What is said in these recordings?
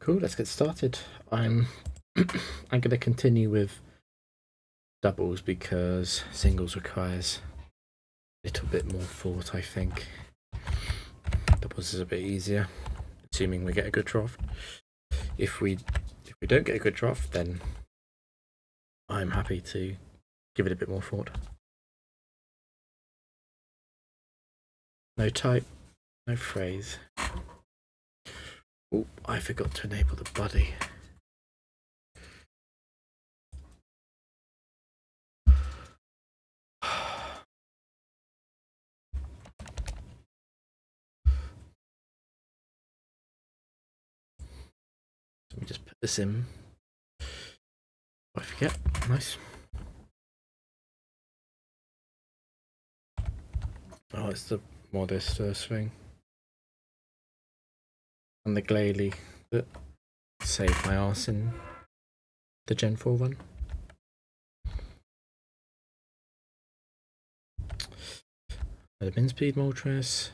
Cool, let's get started. I'm I'm going to continue with doubles because singles requires a little bit more thought, I think. Doubles is a bit easier, assuming we get a good draft. If we don't get a good draft, then I'm happy to give it a bit more thought. No type, no phrase. Oh, I forgot to enable the buddy. Let me just put this in. I forget. Nice. Oh, it's the modest swing. And the Glalie that saved my arse in the Gen 4 one. The min speed Moltres.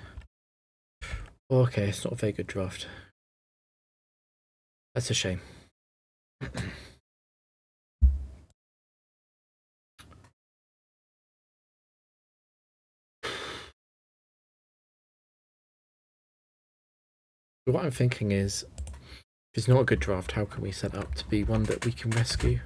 Okay, it's not a very good draft. That's a shame. What I'm thinking is, if it's not a good draft, how can we set up to be one that we can rescue?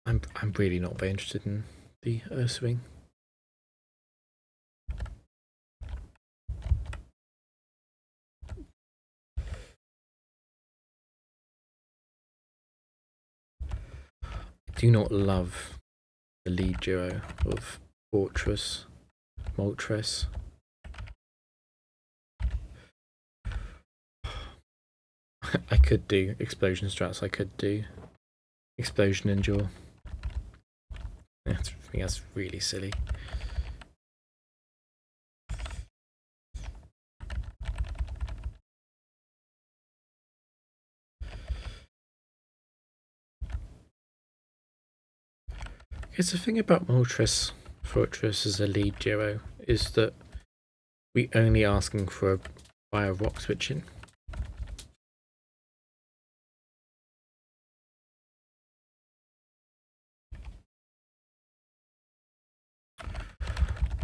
I'm really not very interested in the Urswing. I do not love the lead duo of Fortress, Moltres. I could do Explosion strats, I could do Explosion Endure. I think that's really silly. Because the thing about Moltres Fortress as a lead duo is that we only asking for a fire rock switching.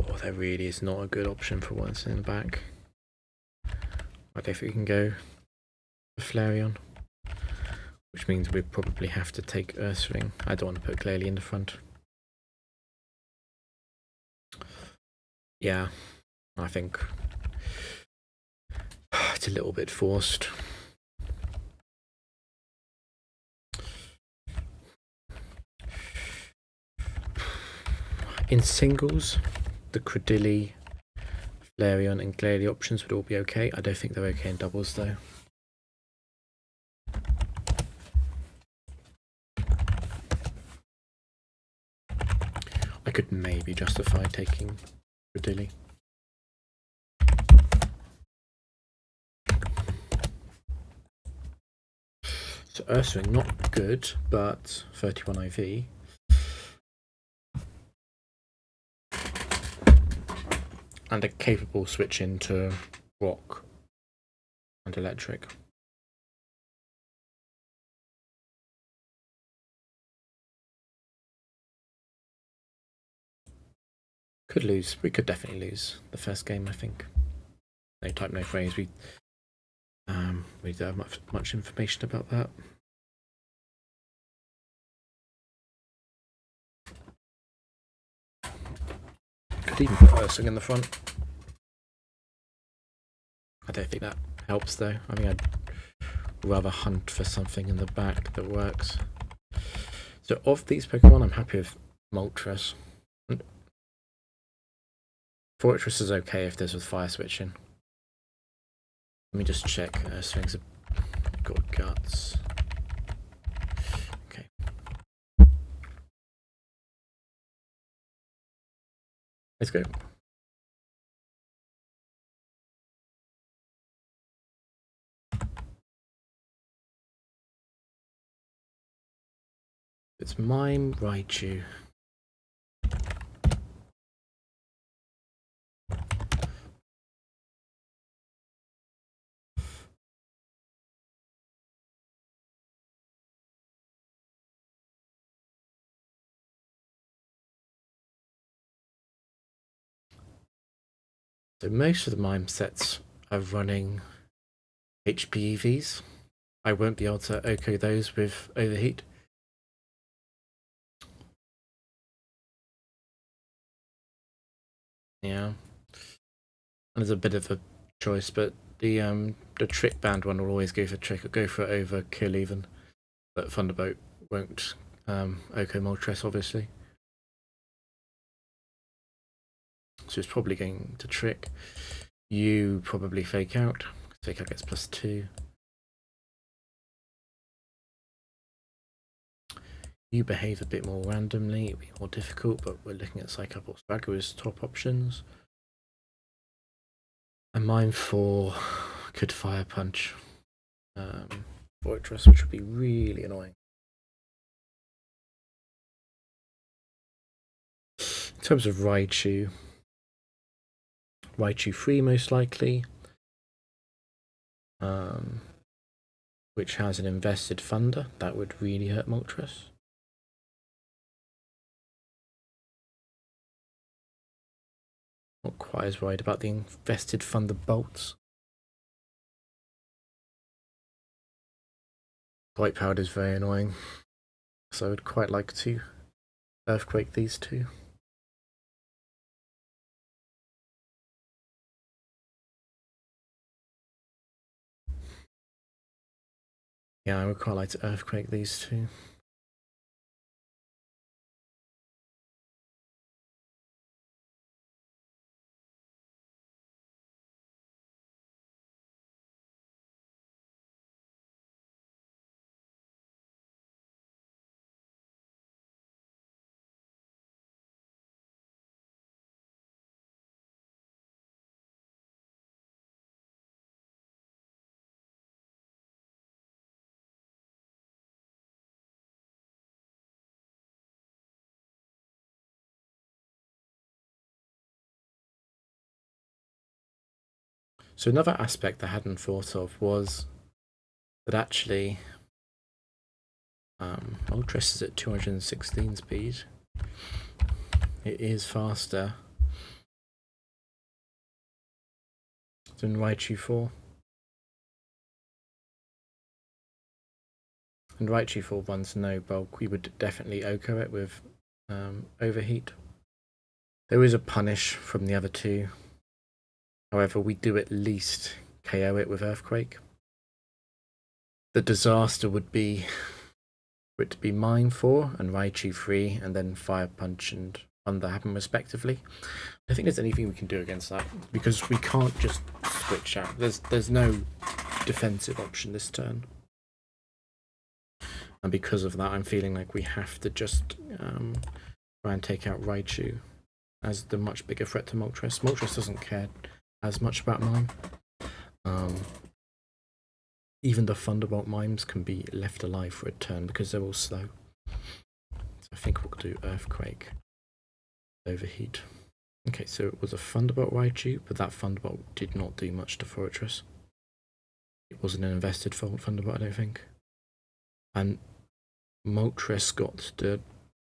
Oh, that really is not a good option for once in the back. I don't think we can go for Flareon, which means we probably have to take Ursaring. I don't want to put Glalie in the front. Yeah, I think it's a little bit forced. In singles, the Credilli, Flareon and Glalie options would all be okay. I don't think they're okay in doubles though. I could maybe justify taking Credilli. So Ursaring, not good, but 31 IV. And a capable switch into rock and electric. Could lose. We could definitely lose the first game, I think. No type, no phrase. We don't have much information about that. Could even put Ursing in the front. I don't think that helps though. I think I'd rather hunt for something in the back that works. So of these Pokemon, I'm happy with Moltres. Fortress is okay if there's with fire switching. Let me just check. Swings have got guts. Okay. Let's go. It's Mime, Raichu. So most of the Mime sets are running HP EVs. I won't be able to OHKO those with Overheat. Yeah. And there's a bit of a choice, but the Trick Band one will always go for Trick, or go for Overkill even. But Thunderbolt won't OHKO Moltres, obviously. So it's probably going to Trick. You probably Fake Out. Fake Out gets +2. You behave a bit more randomly, it'll be more difficult, but we're looking at Psych Up or Swagger as top options. And Mime 4 could Fire Punch Fortress, which would be really annoying. In terms of Raichu 3 most likely, which has an invested Thunder, that would really hurt Moltres. Not quite as worried about the invested Thunderbolts. Light Powered is very annoying, so I would quite like to Earthquake these two. Yeah, I would quite like to Earthquake these two. So another aspect I hadn't thought of was that actually Moltres is at 216 speed. It is faster than Raichu 4. And Raichu 4 runs no bulk. We would definitely OHKO it with Overheat. There is a punish from the other two. However, we do at least KO it with Earthquake. The disaster would be for it to be Mime 4 and Raichu 3, and then Fire Punch and Thunder happen respectively. I don't think there's anything we can do against that, because we can't just switch out. There's no defensive option this turn. And because of that, I'm feeling like we have to just try and take out Raichu as the much bigger threat to Moltres. Moltres doesn't care as much about Mime. Even the Thunderbolt Mimes can be left alive for a turn because they're all slow. So I think we'll do Earthquake. Overheat. Okay, so it was a Thunderbolt Raichu, but that Thunderbolt did not do much to Fortress. It wasn't an invested Thunderbolt, I don't think. And Moltres got the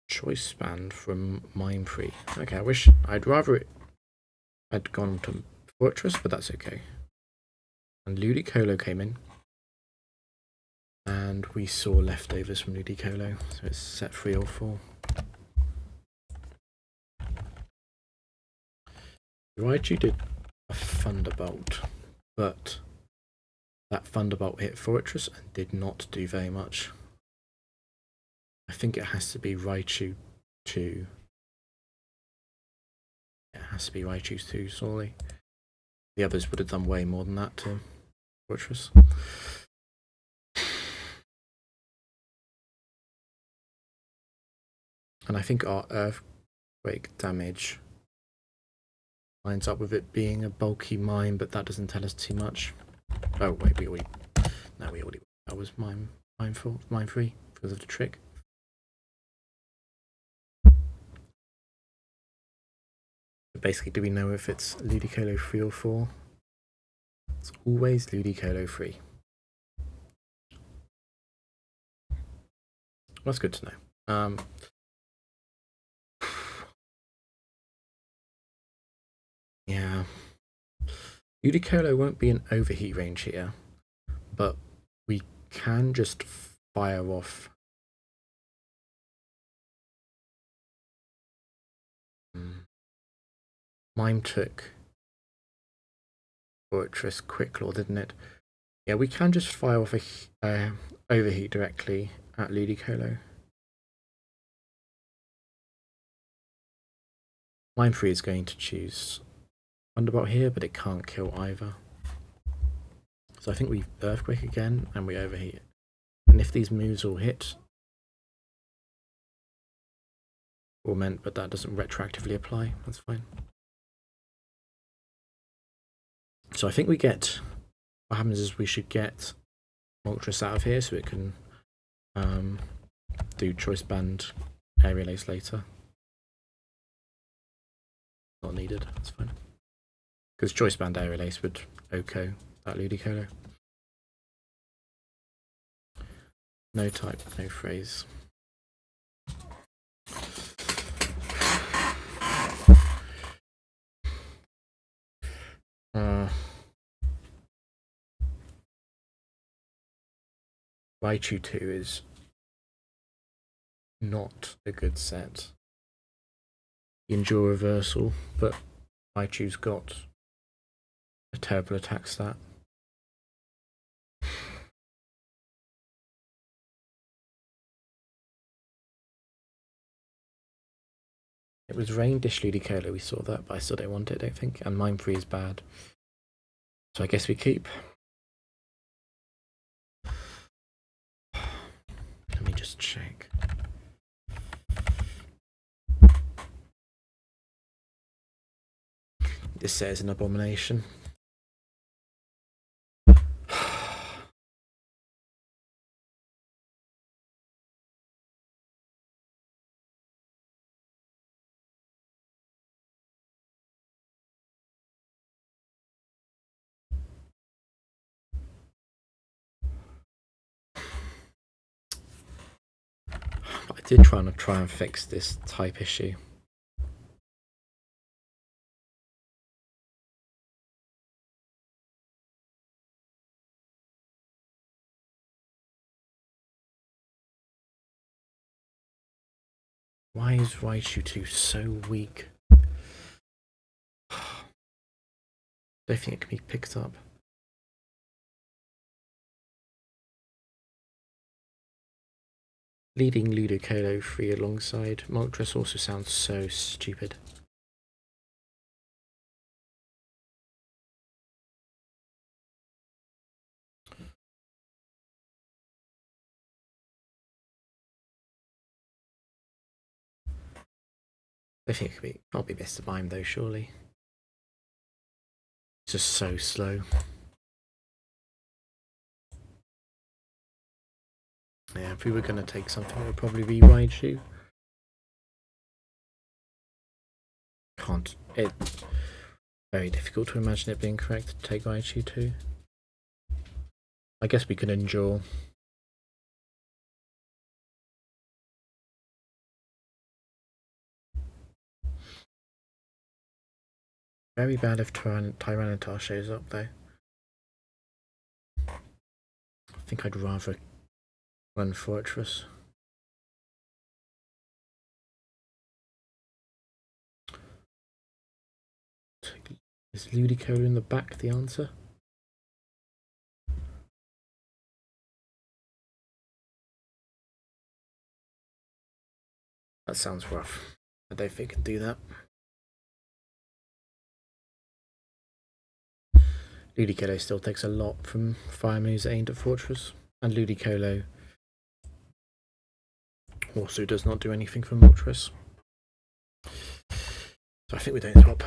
choice band from Mime Free. Okay, I'd rather I'd gone to Fortress, but that's okay. And Ludicolo came in. And we saw leftovers from Ludicolo, so it's set 3 or 4. Raichu did a Thunderbolt, but that Thunderbolt hit Fortress and did not do very much. I think it has to be Raichu 2. It has to be Raichu 2, sorry. The others would have done way more than that to Fortress. And I think our Earthquake damage lines up with it being a bulky Mime, but that doesn't tell us too much. Oh wait, that was Mime 3 because of the trick. Basically, do we know if it's Ludicolo 3 or 4? It's always Ludicolo 3. That's good to know. Yeah. Ludicolo won't be an overheat range here, but we can just fire off. Mime took Fortress Quicklaw, didn't it? Yeah, we can just fire off a overheat directly at Ludicolo. Mime Free is going to choose Thunderbolt here, but it can't kill either. So I think we Earthquake again, and we overheat it. And if these moves all hit, or meant, but that doesn't retroactively apply, that's fine. So I think we get, what happens is we should get Moltres out of here so it can do Choice Band Aerial Ace later. Not needed, that's fine. Because Choice Band Aerial Ace would OHKO that Ludicolo. No type, no phrase. Raichu 2 is not a good set. Endure Reversal, but Raichu's got a terrible attack stat. It was Rain Dish Ludicolo, we saw that, but I still don't want it, I don't think. And Mime Free is bad. So I guess we keep. Let me just check. This set is an abomination. I did try and fix this type issue. Why is Raichu 2 so weak? I don't think it can be picked up. Leading Ludicolo 3 alongside Moltres also sounds so stupid. I think it can't be Mr. Mime though, surely. It's just so slow. Yeah, if we were going to take something, it would probably be Raichu. It's very difficult to imagine it being correct to take Raichu 2. I guess we can endure. Very bad if Tyranitar shows up though. I think I'd rather run Fortress. Is Ludicolo in the back the answer? That sounds rough. I don't think it can do that. Ludicolo still takes a lot from fire moves aimed at Fortress, and Ludicolo also does not do anything for Moltres. So I think we don't swap.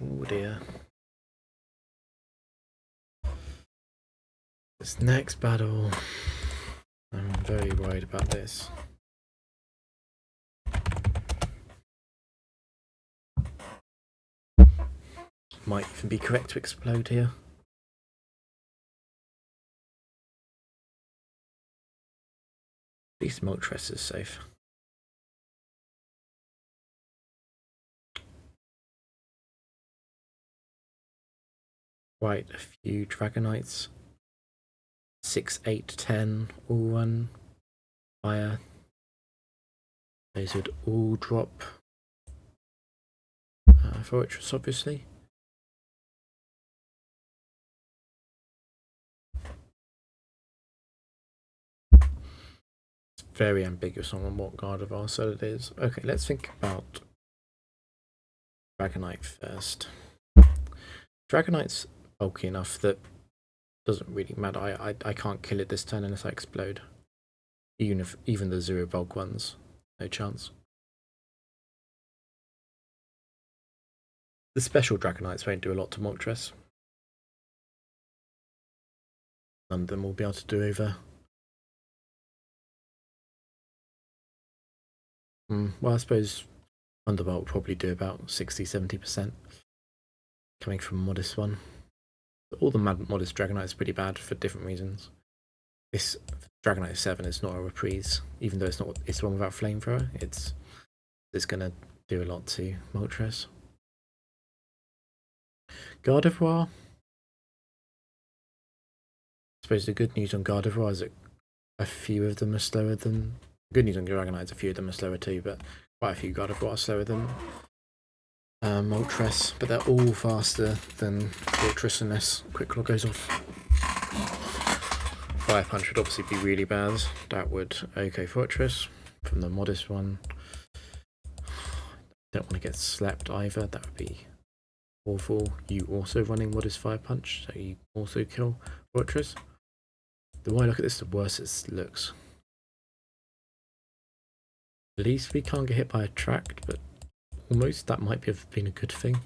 Oh dear. This next battle. I'm very worried about this. Might even be correct to explode here. At least Moltres is safe. Right, a few Dragonites. 6, 8, 10, all run fire. Those would all drop Fortress, obviously. It's very ambiguous on what Gardevoir so it is. Okay, let's think about Dragonite first. Dragonite's bulky enough that doesn't really matter. I can't kill it this turn unless I explode. Even the 0 bulk ones, no chance. The special Dragonites won't do a lot to Moltres. None of them will be able to do over. Well, I suppose Thunderbolt will probably do about 60-70% coming from Modest one. All the Modest Dragonite is pretty bad for different reasons. This Dragonite 7 is not a reprise, even though it's the one without Flamethrower. It's gonna do a lot to Moltres. Gardevoir. I suppose the good news on Gardevoir is that a few of them are slower than. Good news on Dragonite is a few of them are slower too, but quite a few Gardevoir are slower than Moltres, but they're all faster than Fortress unless Quick Claw goes off. Fire Punch would obviously be really bad. That would OK Fortress from the Modest one. Don't want to get slapped either, that would be awful. You also running Modest Fire Punch, so you also kill Fortress. The more I look at this, the worse it looks. At least we can't get hit by Attract, but almost that might have been a good thing.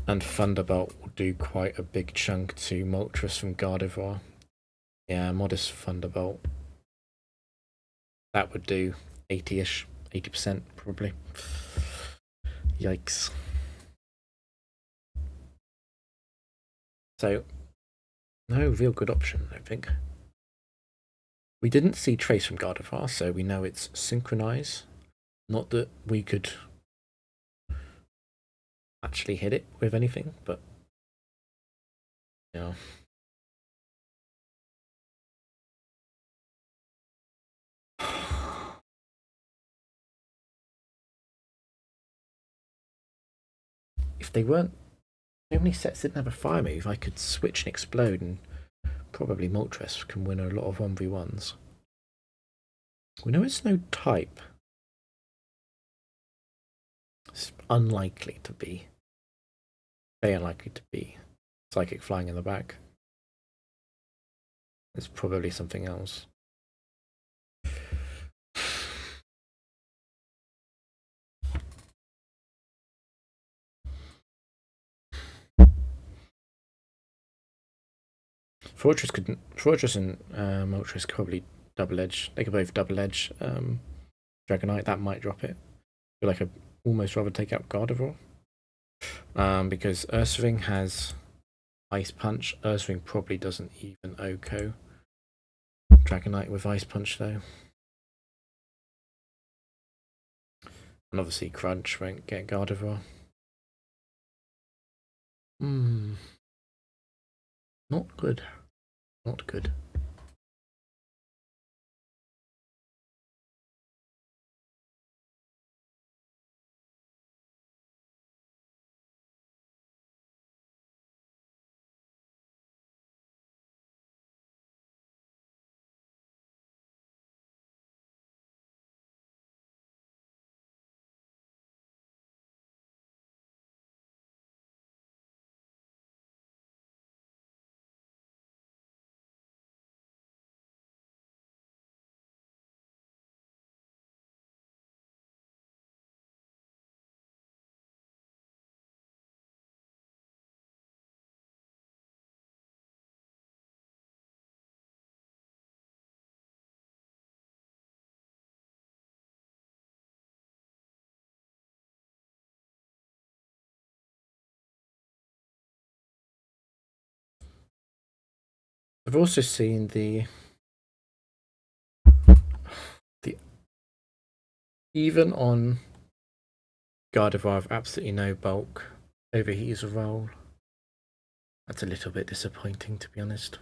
And Thunderbolt will do quite a big chunk to Moltres from Gardevoir. Yeah, Modest Thunderbolt. That would do 80-ish, 80% probably. Yikes. So, no real good option, I think. We didn't see Trace from Gardevoir, so we know it's Synchronize. Not that we could actually hit it with anything, but yeah. If they weren't, so many sets didn't have a fire move, I could switch and explode, and probably Moltres can win a lot of 1v1s. We know it's no type. It's unlikely to be. Very unlikely to be Psychic Flying in the back. It's probably something else. Fortress and Moltres could probably double edge. They could both double edge Dragonite. That might drop it. I feel like I'd almost rather take out Gardevoir. Because Ursaring has Ice Punch. Ursaring probably doesn't even OHKO Dragonite with Ice Punch though. And obviously Crunch won't get Gardevoir. Not good. Not good. I've also seen the even on Gardevoir of absolutely no bulk, overheats a roll. That's a little bit disappointing, to be honest.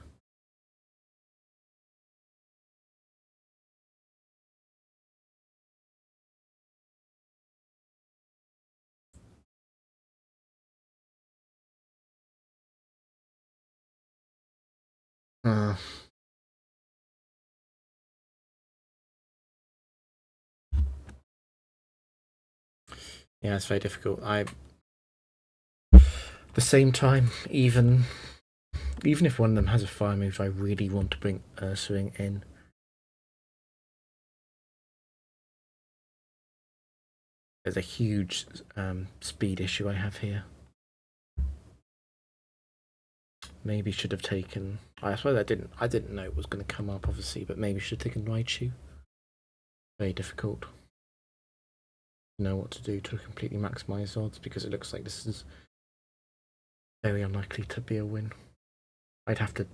Yeah, it's very difficult. At the same time, even if one of them has a fire move, I really want to bring Ursaring in. There's a huge speed issue I have here. Maybe should have taken. I suppose I didn't know it was going to come up, obviously, but maybe should have taken Raichu. Very difficult. Know what to do to completely maximize odds, because it looks like this is very unlikely to be a win. It'd have to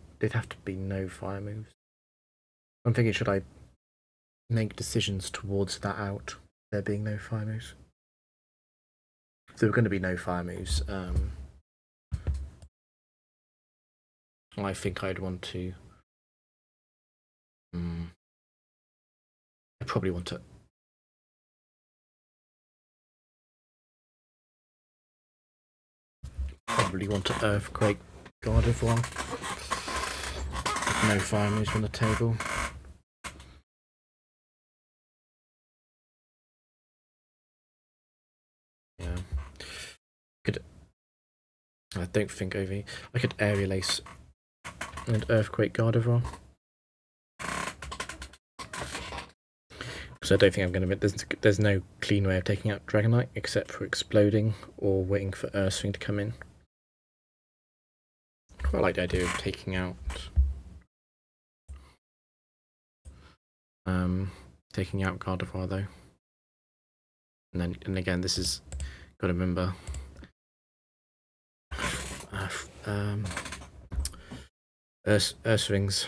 be no fire moves. I'm thinking, should I make decisions towards that out, there being no fire moves? If there were going to be no fire moves, I think I'd want to. I probably want to. Probably want to Earthquake Gardevoir. No fire moves on the table. Yeah. I don't think I could Aerial Ace and Earthquake Gardevoir. Because I don't think I'm going to. There's no clean way of taking out Dragonite except for exploding or waiting for Ursaring to come in. Quite like the idea of taking out Gardevoir though. And again, this is got to remember. Ursaring's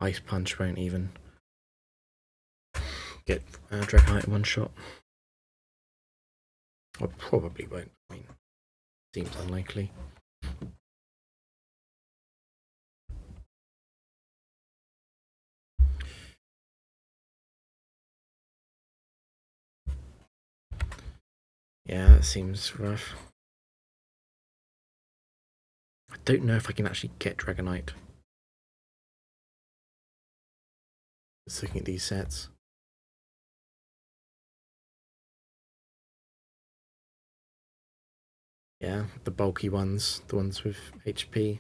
Ice Punch won't even get Dragonite in one shot. Or probably won't. I mean, seems unlikely. Yeah, that seems rough. I don't know if I can actually get Dragonite. Just looking at these sets. Yeah, the bulky ones, the ones with HP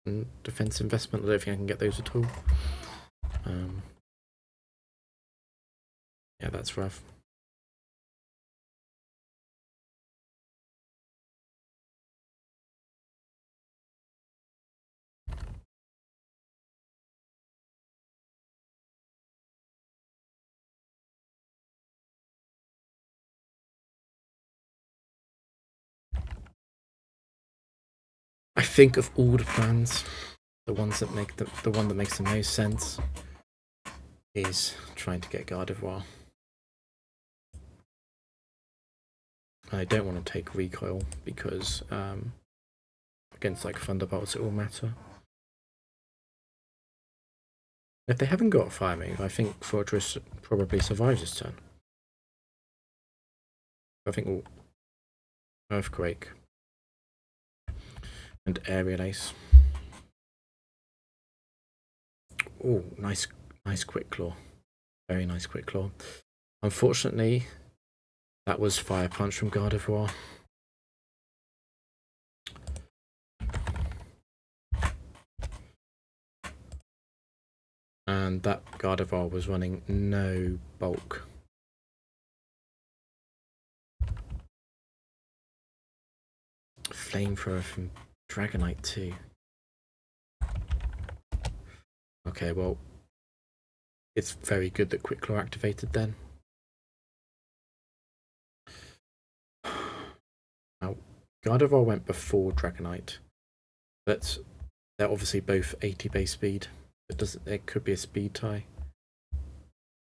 and defense investment, I don't think I can get those at all. Yeah, that's rough. I think of all the plans, the ones that make the one that makes the most sense is trying to get Gardevoir. I don't want to take Recoil because against like Thunderbolts it will matter. If they haven't got a fire move, I think Fortress probably survives this turn. I think we'll Earthquake and Aerial Ace. Oh, nice Quick Claw. Very nice Quick Claw. Unfortunately, that was Fire Punch from Gardevoir. And that Gardevoir was running no bulk. Flamethrower from Dragonite too. Okay, well, it's very good that Quick Claw activated then. Now, Gardevoir went before Dragonite, but They're obviously both 80 base speed. It could be a speed tie.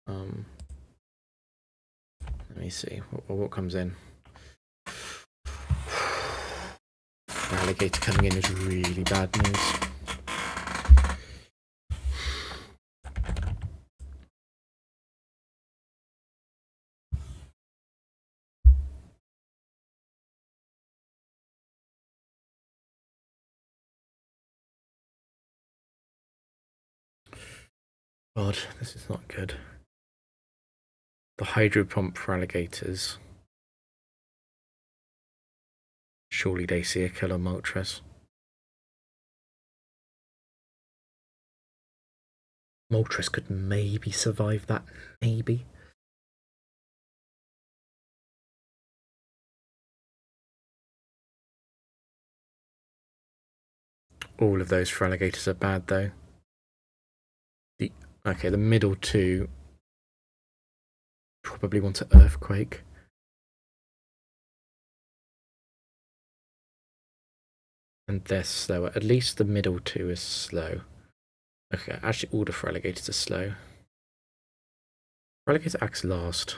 Let me see what comes in. Alligator coming in is really bad news. God, this is not good. The hydro pump for alligators. Surely they see a killer Moltres. Moltres could maybe survive that, maybe. All of those for alligators are bad though. Okay, the middle two probably want an earthquake. And they're slower. At least the middle two is slow. Okay, actually all the for alligators are slow. Alligator acts last.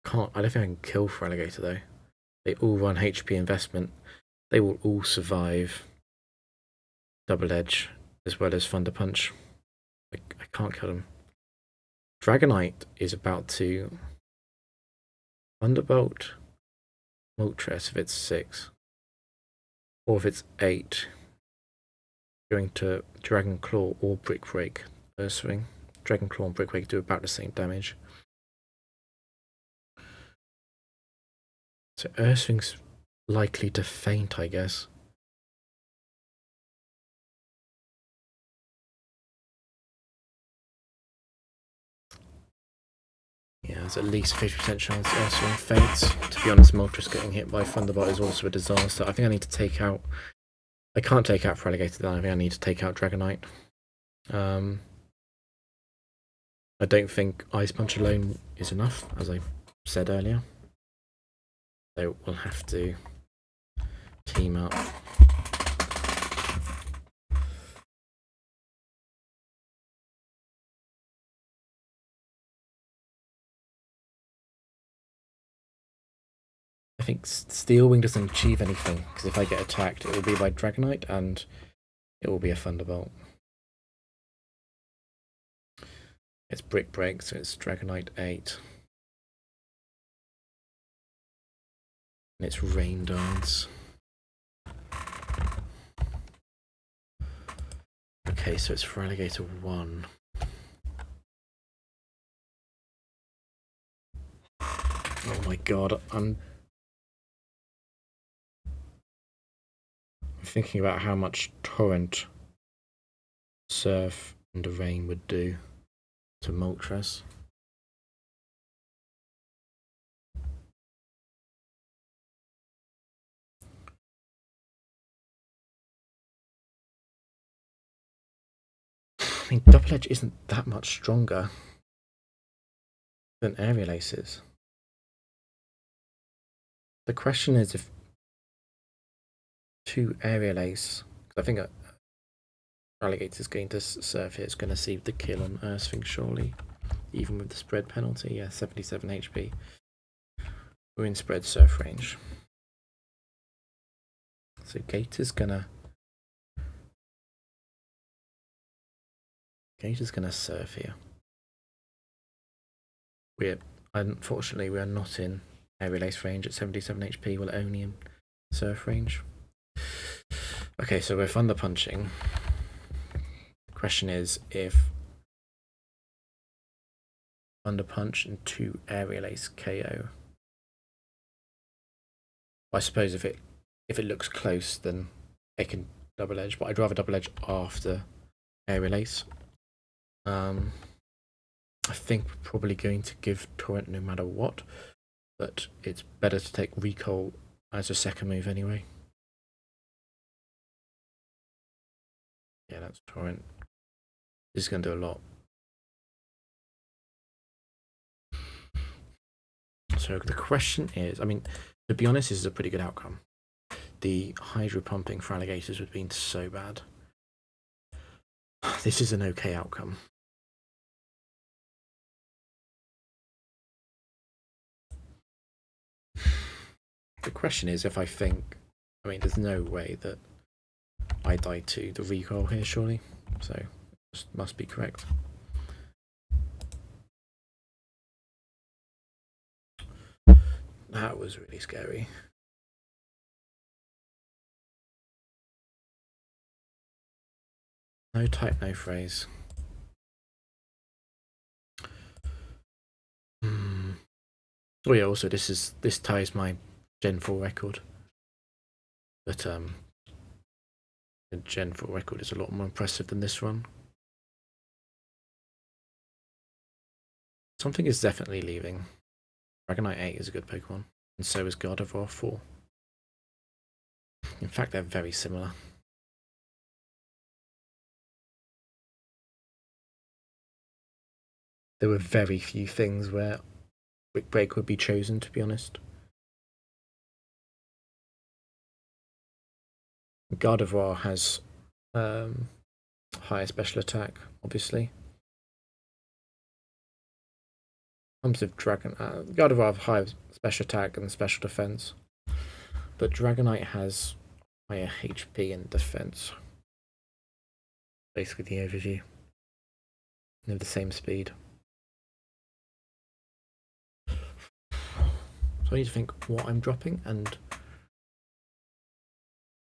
I don't think I can kill for alligator though. They all run HP investment. They will all survive Double Edge as well as Thunder Punch. I can't kill them. Dragonite is about to Thunderbolt Moltres if it's 6. Or if it's 8. Going to Dragon Claw or Brick Break. Urswing. Dragon Claw and Brick Break do about the same damage. So Urswing's likely to faint, I guess. Yeah, there's at least 50% chance Urswing faints. To be honest, Moltres getting hit by Thunderbolt is also a disaster. I think I need to take out... I can't take out Alligator then. I think I need to take out Dragonite. I don't think Ice Punch alone is enough, as I said earlier. So we'll have to team up. I think Steel Wing doesn't achieve anything, because if I get attacked, it will be by Dragonite, and it will be a Thunderbolt. It's Brick Break, so it's Dragonite 8. And it's Rain Dance. Okay, so it's for Alligator 1. Oh my god, I'm thinking about how much Torrent, Surf, and the Rain would do to Moltres. I mean, Double Edge isn't that much stronger than Aerial Ace is. The question is if 2 Aerial Ace, because I think Alligator's going to Surf here, it's going to see the kill on Earthwing surely, even with the spread penalty. Yeah, 77 HP. We're in spread Surf range. So Gator's gonna Surf here. Unfortunately we are not in Aerial Ace range at 77 HP, we're only in Surf range. Okay, so we're Thunder Punching. The question is if Thunder Punch and 2 Aerial Ace KO. I suppose if it looks close, then it can Double Edge, but I'd rather Double Edge after Aerial Ace. I think we're probably going to give Torrent no matter what, but it's better to take Recall as a second move anyway. Yeah, that's Torrent. This is going to do a lot. So the question is, I mean, to be honest, this is a pretty good outcome. the hydro pumping for alligators would have been so bad. This is an okay outcome. The question is if I think... I mean, there's no way that I die to the recoil here, surely. So, it must be correct. That was really scary. No type, no phrase. Oh yeah, also this ties my Gen 4 record. But the Gen 4 record is a lot more impressive than this one. Something is definitely leaving. Dragonite 8 is a good Pokemon, and so is Gardevoir 4. In fact, they're very similar. There were very few things where Quick Break would be chosen, to be honest. Gardevoir has higher special attack, obviously. In terms of Gardevoir has higher special attack and special defense, but Dragonite has higher HP and defense. Basically, the overview. They have the same speed. So I need to think what I'm dropping, and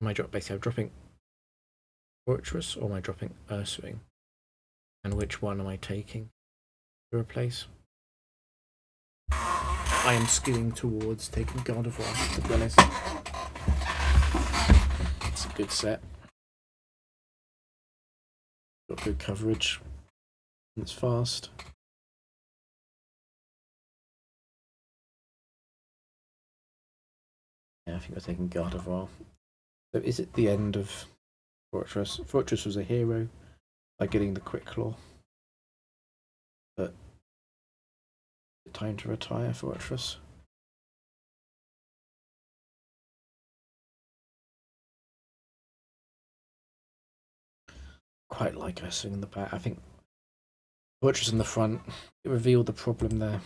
basically I'm dropping Fortress, or am I dropping Urswing? And which one am I taking to replace? I am skewing towards taking Gardevoir, to be honest. It's a good set. Got good coverage. It's fast. Yeah, I think we're taking Gardevoir. So is it the end of Fortress? Fortress was a hero by getting the Quick Claw. But time to retire Fortress. Quite like Urswing in the back. I think Fortress in the front, it revealed the problem there.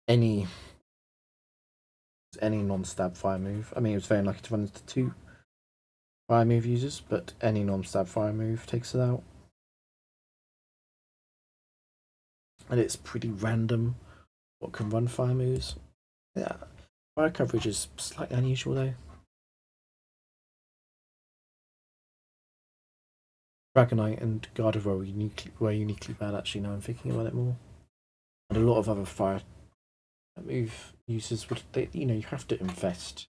Any non-stab fire move. I mean, it was very unlucky to run into 2 fire move users, but any non-stab fire move takes it out. And it's pretty random what can run fire moves. Yeah, fire coverage is slightly unusual though. Dragonite and Gardevoir were uniquely bad, actually, now I'm thinking about it more. And a lot of other fire move users would, you have to invest.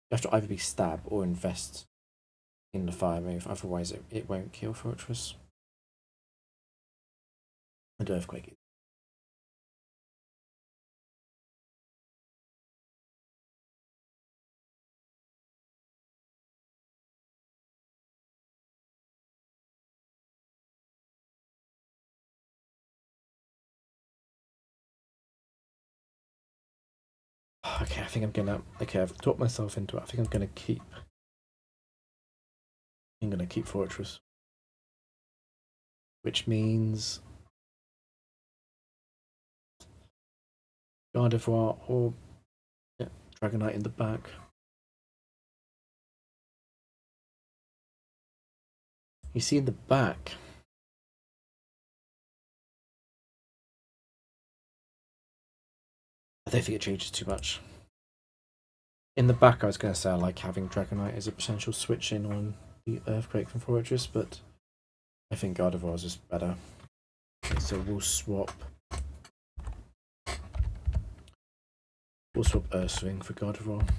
You have to either be stab or invest in the fire move, otherwise it won't kill Fortress. And Earthquake. Okay, I think I'm gonna. Okay, I've talked myself into it. I think I'm gonna keep Fortress, which means Gardevoir or Dragonite in the back. You see in the back, I don't think it changes too much. In the back, I was going to say I like having Dragonite as a potential switch in on the Earthquake from Fortress, but I think Gardevoir is just better. Okay, so we'll swap Urswing for Gardevoir.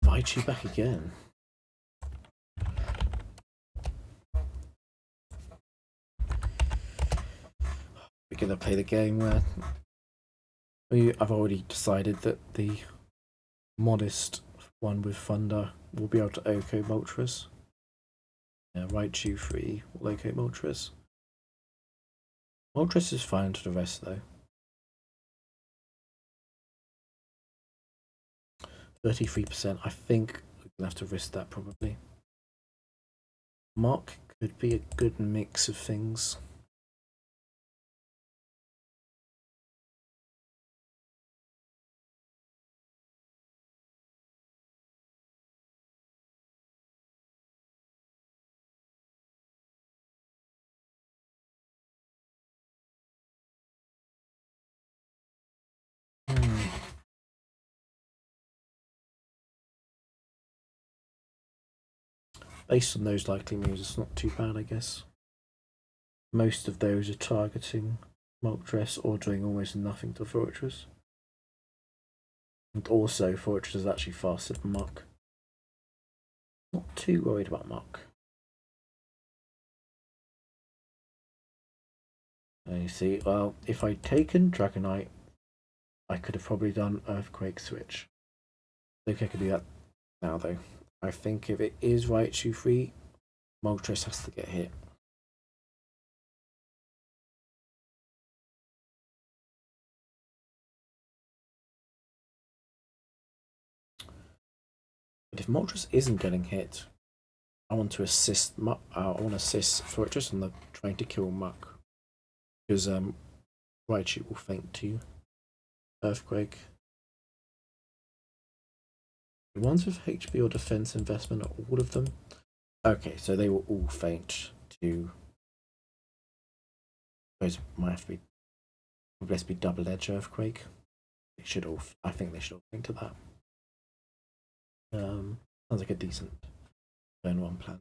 Raichu back again. going to play the game where I've already decided that the modest one with Thunder will be able to OHKO Moltres. Yeah, Raichu 3 will OHKO Moltres. Moltres is fine to the rest though. 33%. I think we're going to have to risk that probably. Mark could be a good mix of things. Based on those likely moves, it's not too bad, I guess. Most of those are targeting Moltres or doing almost nothing to Fortress. And also, Fortress is actually faster than Muck. Not too worried about Muck. And you see, well, if I'd taken Dragonite, I could have probably done Earthquake Switch. I think I could do that now, though. I think if it is Raichu free, Moltres has to get hit. But if Moltres isn't getting hit, I want to assist Muck. I want to assist Fortress on the trying to kill Muck, because Raichu will faint to Earthquake. The ones with HP or defense investment are all of them. Okay, so they will all faint to. Those might have to be. Let's be double edge Earthquake. They should all. I think they should all faint to that. Sounds like a decent turn one plan.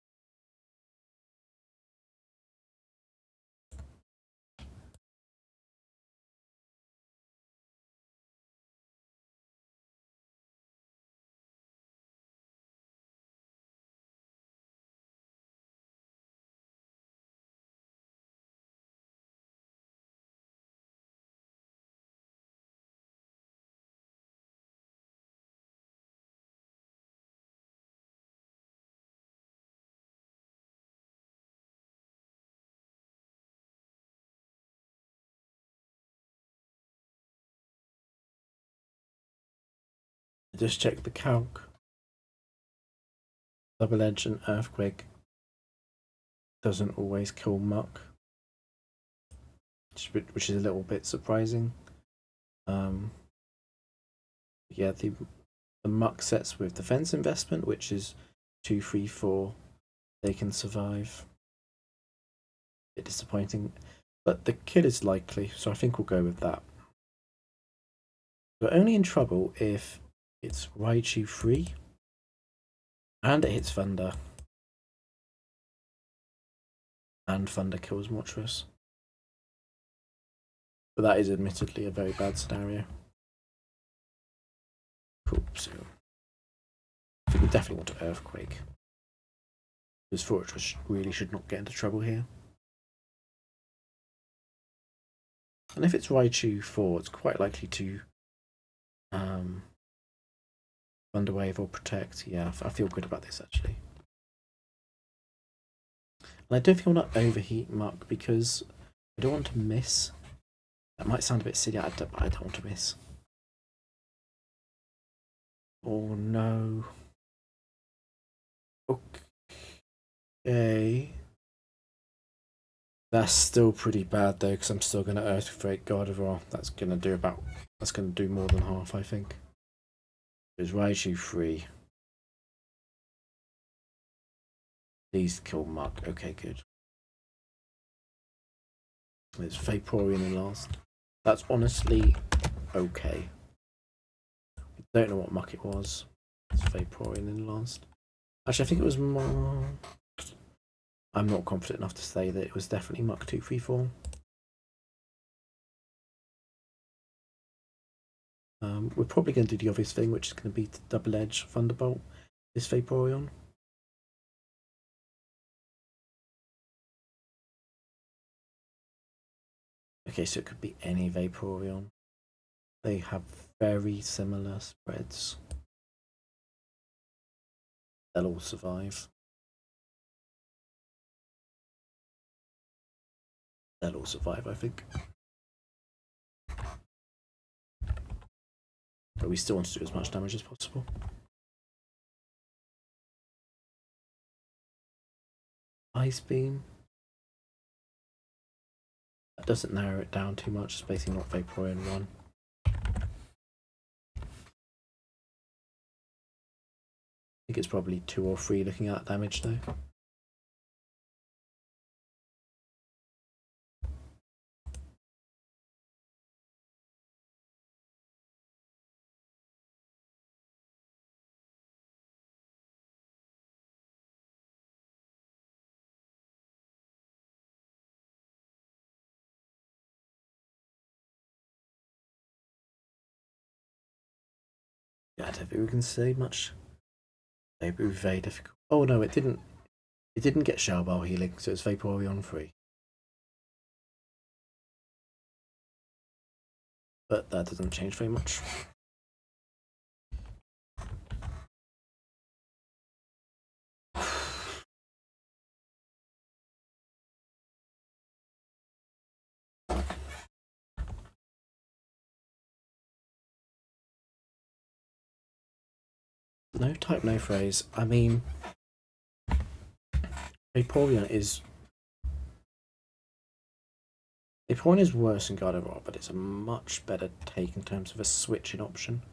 Just check the calc. Double edge and Earthquake doesn't always kill Muck, which is a little bit surprising. Yeah, the Muck sets with defense investment, which is 2, 3, 4. They can survive. A bit disappointing, but the kill is likely, so I think we'll go with that. We're only in trouble if it's Raichu free and it hits Thunder, and Thunder kills Moltres. But that is admittedly a very bad scenario. Cool, so I think we definitely want to Earthquake, because Fortress really should not get into trouble here. And if it's Raichu 4, it's quite likely to Thunder Wave or Protect. Yeah, I feel good about this actually. And I don't think I want to overheat Muck because I don't want to miss. That might sound a bit silly, I don't want to miss. Oh no. Okay. That's still pretty bad though, because I'm still going to Earthquake Gardevoir. That's going to do more than half, I think. Is Raichu free? Please kill Muck. Okay, good. It's Vaporeon in last. That's honestly okay. I don't know what Muck it was. It's Vaporeon in last. Actually, I think it was more. I'm not confident enough to say that it was definitely Muck 234. We're probably going to do the obvious thing, which is going to be to double edge Thunderbolt this Vaporeon. Okay, so it could be any Vaporeon. They have very similar spreads. They'll all survive. They'll all survive, I think. But we still want to do as much damage as possible. Ice Beam. That doesn't narrow it down too much. It's basically not Vaporeon 1. I think it's probably 2 or 3 looking at damage though. Yeah, I don't think we can say much. Maybe it was very difficult. Oh no, it didn't. It didn't get Shell Bell healing, so it's Vaporeon 3. But that doesn't change very much. No type, no phrase. I mean, Vaporeon is worse than Gardevoir, but it's a much better take in terms of a switching option.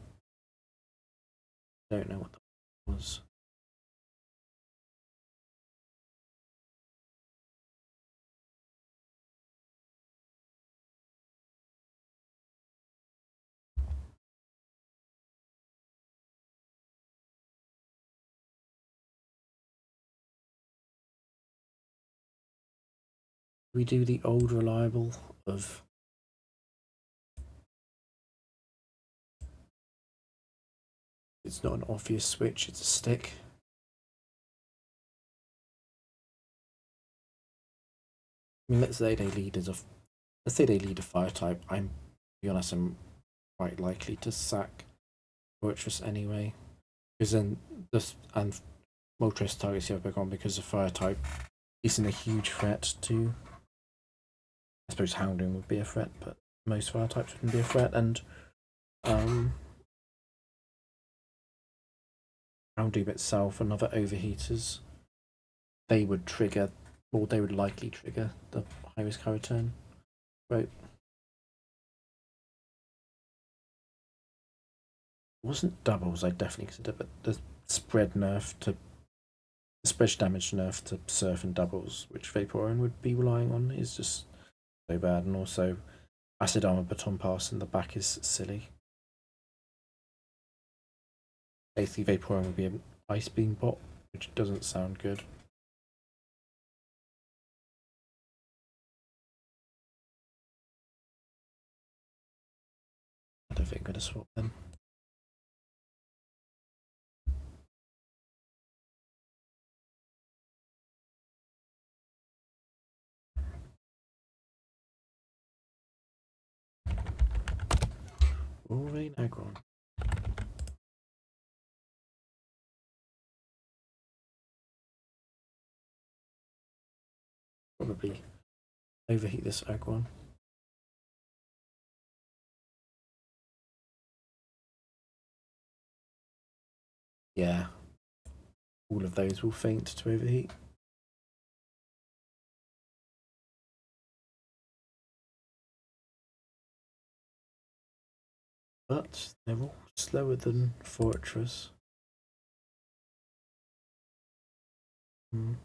Don't know what that was. We do the old reliable of it's not an obvious switch, it's a stick. I mean, let's say they lead a fire type. To be honest, I'm quite likely to sack Fortress anyway, because then this and Moltres targets the other Pokemon because the fire type isn't a huge threat to. I suppose Houndoom would be a threat, but most fire types wouldn't be a threat, and Houndoom itself and other overheaters, they would trigger, or they would likely trigger the high risk high return. Right. It wasn't doubles, I definitely consider, but the spread damage nerf to Surf and doubles, which Vaporeon would be relying on, is just so bad, and also Acid Armor Baton Pass in the back is silly. Basically, Vaporeon would be an Ice Beam bot, which doesn't sound good. I don't think I'm going to swap them. Wolverine Aggron. Probably overheat this Aggron. Yeah. All of those will faint to overheat. But they're all slower than Fortress. Hmm.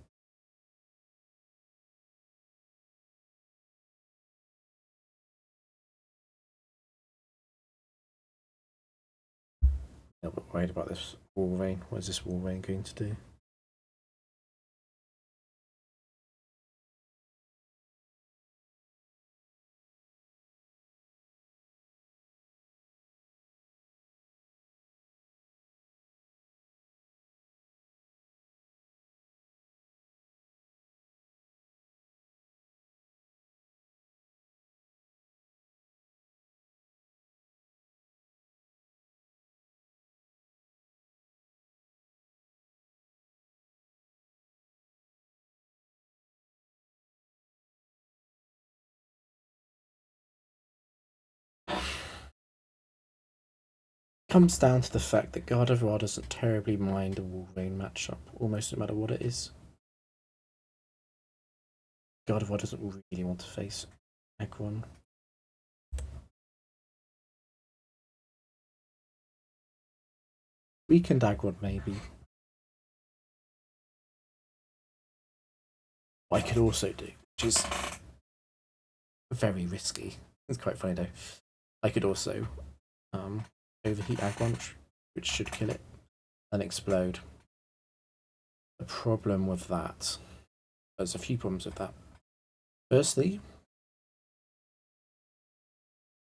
A little bit worried about this Wolverine. What is this Wolverine going to do? comes down to the fact that Gardevoir doesn't terribly mind a Wolverine matchup, almost no matter what it is. Gardevoir doesn't really want to face Aggron. Weakened Aggron, maybe. What I could also do, which is very risky. It's quite funny though. I could also overheat Aggron, which should kill it, and explode. The problem with that, there's a few problems with that. Firstly,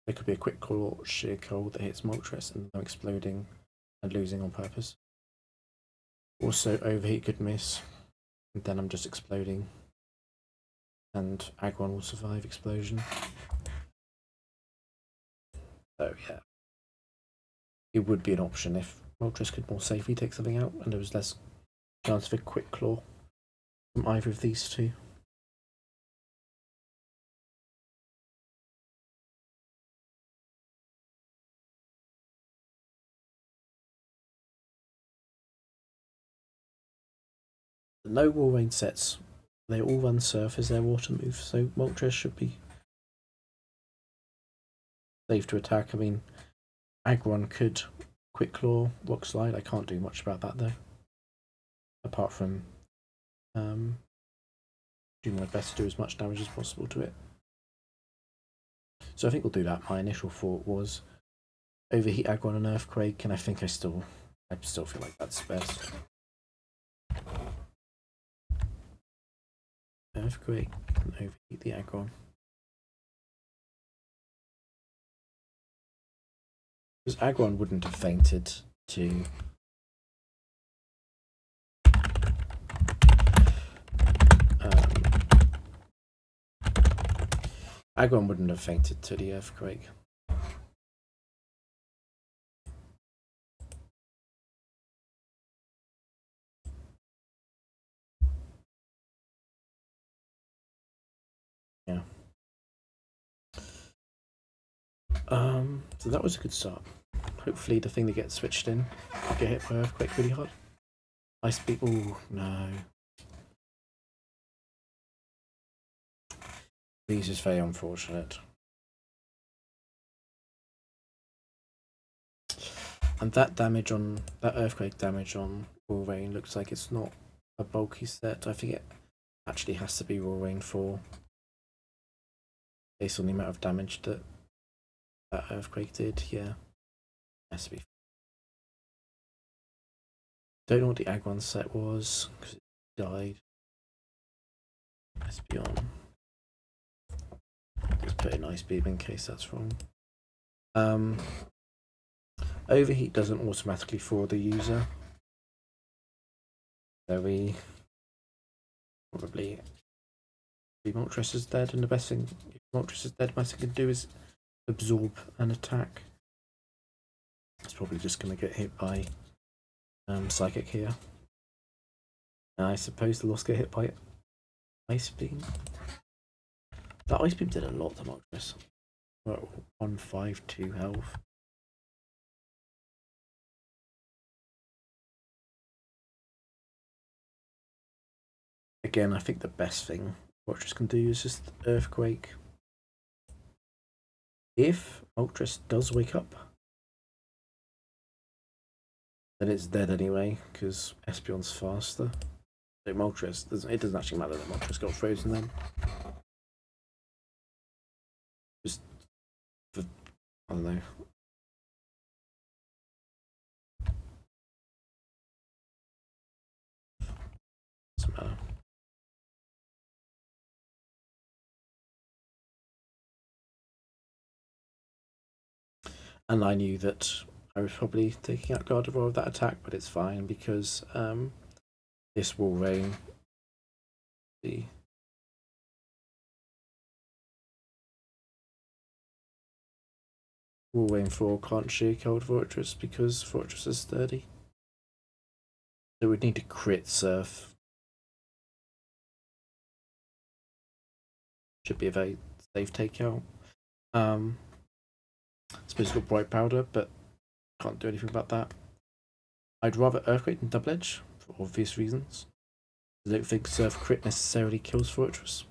there could be a quick claw or sheer cold that hits Moltres and I'm exploding and losing on purpose. Also, overheat could miss, and then I'm just exploding, and Aggron will survive explosion. So yeah, it would be an option if Moltres could more safely take something out and there was less chance of a quick claw from either of these two. No Walrein sets, they all run Surf as their water move, so Moltres should be safe to attack. I mean, Aggron could Quick Claw, Rock Slide. I can't do much about that though, apart from do my best to do as much damage as possible to it. So I think we'll do that. My initial thought was overheat Aggron and Earthquake, and I think I still feel like that's best. Earthquake and overheat the Aggron. Because Aggron wouldn't have fainted to Aggron wouldn't have fainted to the Earthquake. Yeah. So that was a good start. Hopefully the thing that gets switched in will get hit by Earthquake really hard. Ice Beam. Oh no. This is very unfortunate. And that damage on that Earthquake damage on Walrein looks like it's not a bulky set. I think it actually has to be Walrein 4 based on the amount of damage that that Earthquake did. Yeah, it has to be. Don't know what the Aggron set was because it died. Espeon. Let's put in Ice Beam in case that's wrong. Overheat doesn't automatically for the user. So we probably Moltres is dead, and the best thing if Moltres is dead, best thing can do is absorb an attack. It's probably just going to get hit by Psychic here. And I suppose the lost get hit by Ice Beam. That Ice Beam did a lot to Moltres. Well, 152 health. Again, I think the best thing Moltres can do is just Earthquake. If Moltres does wake up, then it's dead anyway, because Espeon's faster. So Moltres, it doesn't actually matter that Moltres got frozen then. Just for, I don't know. Doesn't matter. And I knew that I was probably taking out Gardevoir with that attack, but it's fine because this Walrein, the Walrein 4 can't sheer cold Fortress because Fortress is sturdy. So we'd need to crit Surf. Should be a very safe takeout. I suppose it's got Bright Powder, but Can't do anything about that. I'd rather Earthquake than Double Edge, for obvious reasons. I don't think Surf Crit necessarily kills Fortress.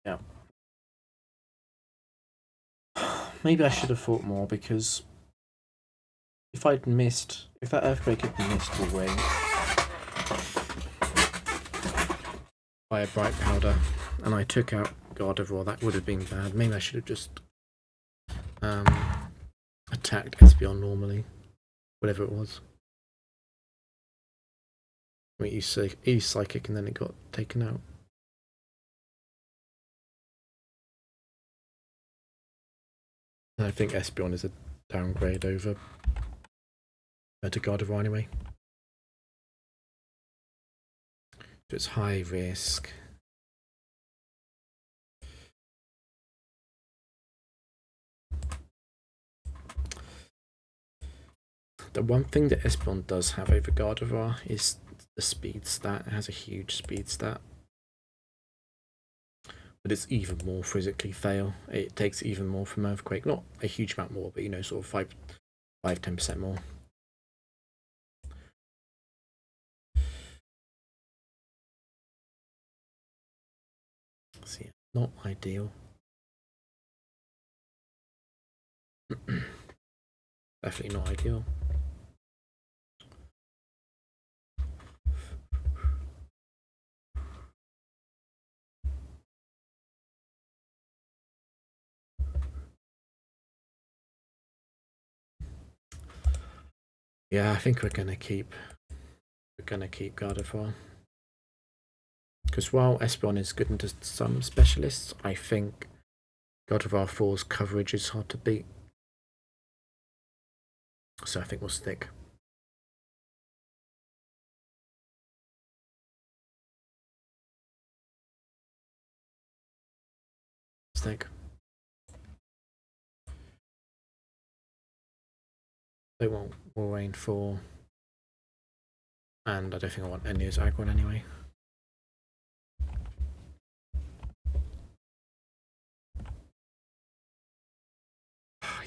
Yeah. Maybe I should have thought more, because if that Earthquake had missed away by a Bright Powder, and I took out Gardevoir, that would have been bad. Maybe I should have just attacked Espeon normally, whatever it was. I mean, he Psychic and then it got taken out. I think Espeon is a downgrade over to Gardevoir anyway. So it's high risk. The one thing that Espeon does have over Gardevoir is the speed stat. It has a huge speed stat. But it's even more physically fail. It takes even more from Earthquake. Not a huge amount more, but you know, sort of 5-10% more. See, not ideal. Definitely not ideal. Yeah, I think we're gonna keep Gardevoir. Because while Espeon is good into some specialists, I think Gardevoir 4's coverage is hard to beat. So I think we'll stick. Stick. They won't Walrein 4. And I don't think I want any of Aggron anyway.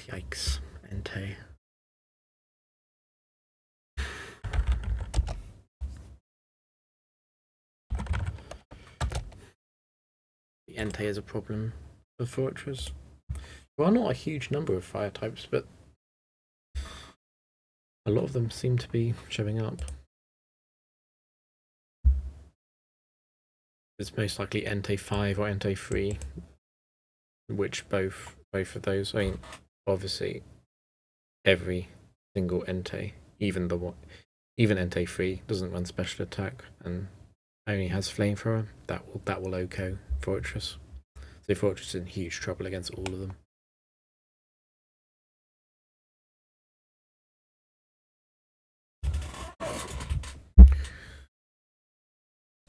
Yikes, Entei. The Entei is a problem for Fortress. Well, not a huge number of fire types, but a lot of them seem to be showing up. It's most likely Entei 5 or Entei 3, which both of those. I mean, obviously, every single Entei, even Entei 3 doesn't run special attack and only has Flamethrower. That will OHKO Fortress. So Fortress is in huge trouble against all of them.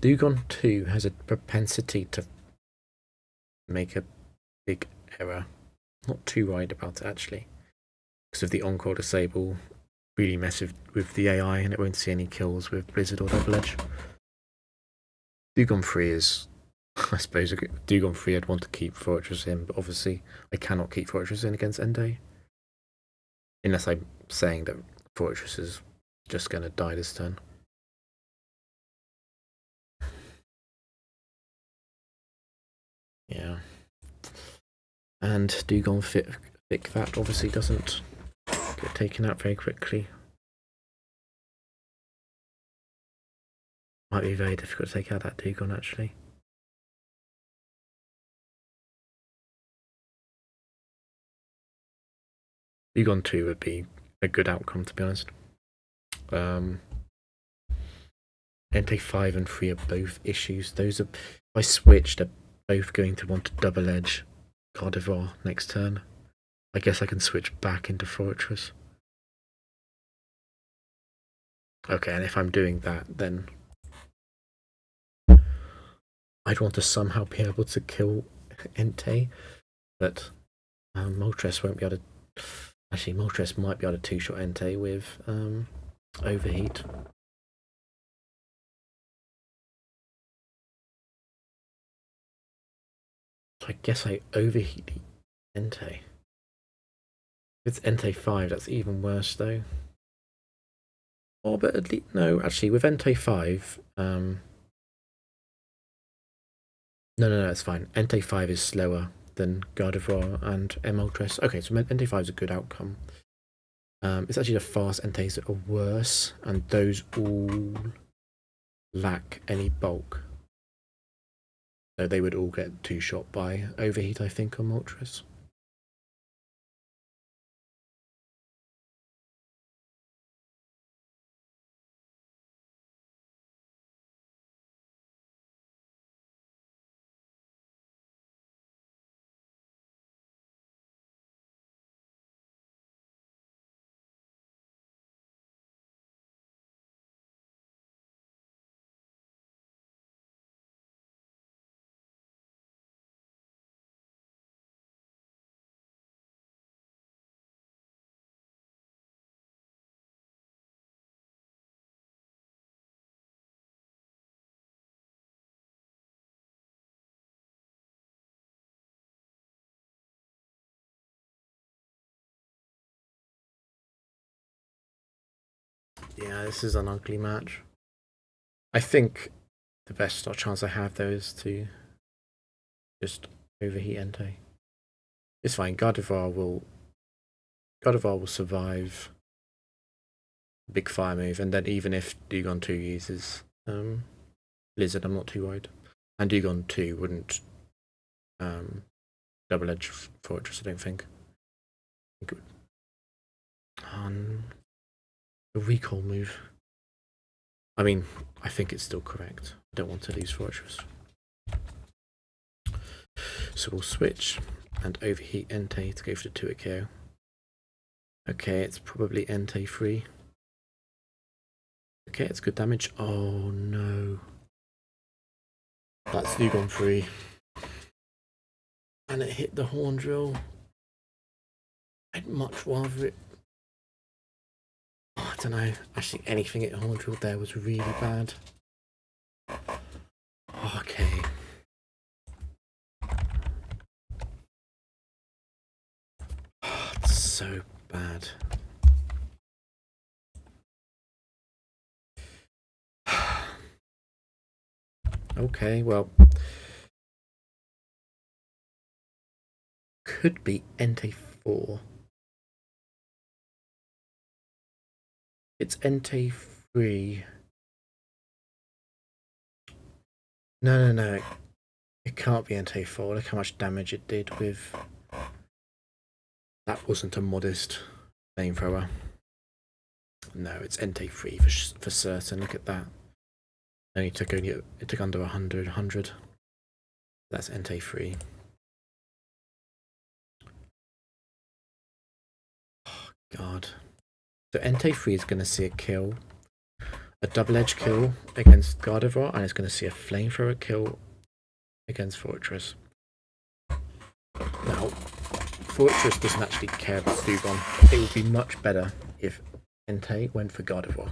Dewgong 2 has a propensity to make a big error. Not too worried about it actually, because of the Encore disable really mess with the AI and it won't see any kills with Blizzard or Double Edge. Dewgong 3 is, I suppose, Dewgong 3 I'd want to keep Fortress in, but obviously I cannot keep Fortress in against Entei. Unless I'm saying that Fortress is just going to die this turn. Yeah. And Dewgong Thick Vat obviously doesn't get taken out very quickly. Might be very difficult to take out that Dewgong actually. Dewgong 2 would be a good outcome, to be honest. Entei 5 and 3 are both issues. Those are, if I switch, they're both going to want to Double Edge Gardevoir next turn. I guess I can switch back into Fortress. Okay, and if I'm doing that, then I'd want to somehow be able to kill Entei, but Moltres won't be able to. Actually, Moltres might be able to two-shot Entei with Overheat. So I guess I overheat Entei. If it's Entei 5, that's even worse though. Oh, but at least, no, actually with Entei 5, no, it's fine. Entei 5 is slower than Gardevoir and Moltres. Okay, so Entei 5 is a good outcome. It's actually the fast Enteis that are worse, and those all lack any bulk. So they would all get two-shot by Overheat, I think, on Moltres. Yeah, this is an ugly match. I think the best chance I have though is to just Overheat Entei. It's fine. Gardevoir will survive big fire move, and then even if Dugong 2 uses Blizzard, I'm not too worried. And Dugong 2 wouldn't double edge Fortress, I don't think. Good. The recall move. I mean, I think it's still correct. I don't want to lose Fortress. So we'll switch and Overheat Entei to go for the 2 KO. Okay, it's probably Entei free. Okay, it's good damage. Oh no. That's Dugong free. And it hit the Horn Drill. I'd much rather it. Oh, I don't know. Actually, anything at Horn Drill there was really bad. Okay. Oh, it's so bad. Okay, well. Could be Entei 4. It's Entei 3. No. It can't be Entei 4. Look how much damage it did with... That wasn't a modest flamethrower. No, it's Entei 3 for certain. Look at that. It took under 100. That's Entei 3. Oh, God. So Entei 3 is going to see a kill. A double edge kill against Gardevoir, and it's going to see a flamethrower kill against Fortress. Now, Fortress doesn't actually care about Dugong. It would be much better if Entei went for Gardevoir,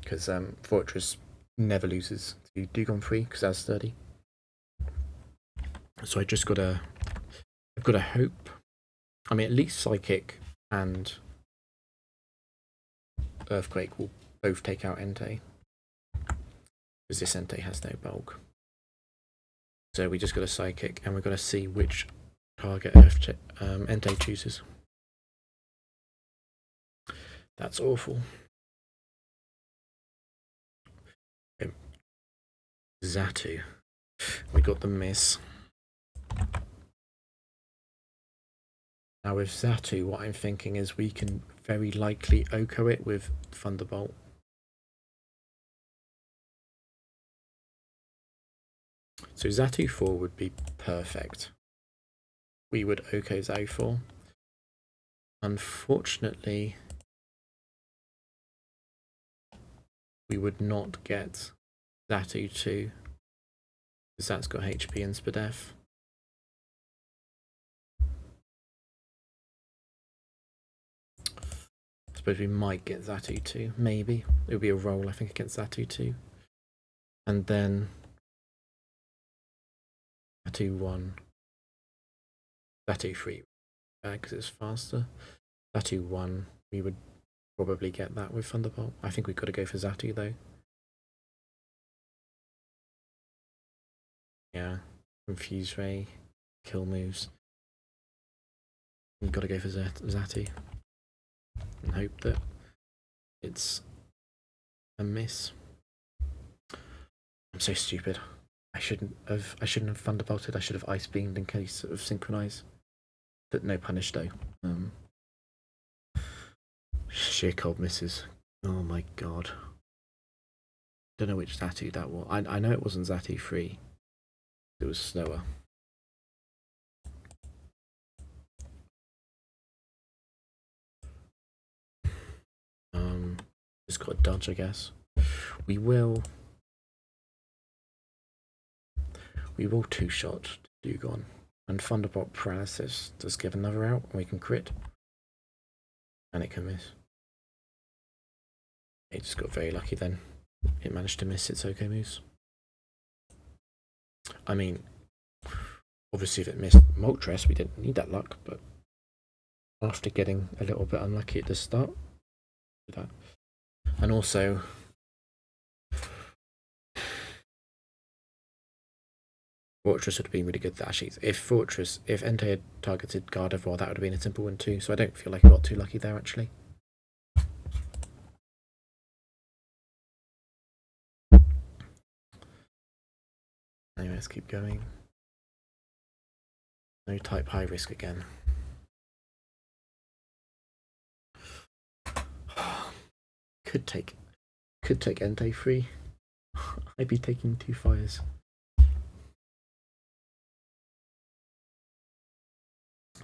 because Fortress never loses to Dugong 3 because that's sturdy. So I've got to hope. I mean, at least Psychic and Earthquake will both take out Entei, because this Entei has no bulk. So we just got a Psychic, and we're going to see which target Entei chooses. That's awful. Xatu. We got the miss. Now with Xatu, what I'm thinking is we can very likely Oko it with Thunderbolt. So Xatu 4 would be perfect. We would Oko Xatu 4. Unfortunately, we would not get Xatu 2, because that's got HP and Spadef. I suppose we might get Xatu 2, maybe. It would be a roll, I think, against Xatu 2. And then Xatu 1. Zatu 3 because it's faster. Zatu 1, we would probably get that with Thunderbolt. I think we've got to go for Zatu though. Yeah, Confuse Ray, kill moves. We've got to go for Zatu and hope that it's a miss. I'm so stupid. I shouldn't have Thunderbolted. I should have Ice Beamed in case of Synchronize. But no punish though. Sheer cold misses. Oh my god. Don't know which Zatu that was. I know it wasn't Zatu 3. It was slower. Just got a dodge, I guess. We will two-shot Dewgong, and Thunderbolt Paralysis does give another out, and we can crit. And it can miss. It just got very lucky then. It managed to miss its OK moves. I mean, obviously if it missed Moltres, we didn't need that luck, but after getting a little bit unlucky at the start, that. And also, Fortress would have been really good actually. If Entei had targeted Gardevoir, that would have been a simple one too, so I don't feel like I got too lucky there actually. Anyway, let's keep going. No type high risk again. Could take Entei free. I'd be taking 2 fires.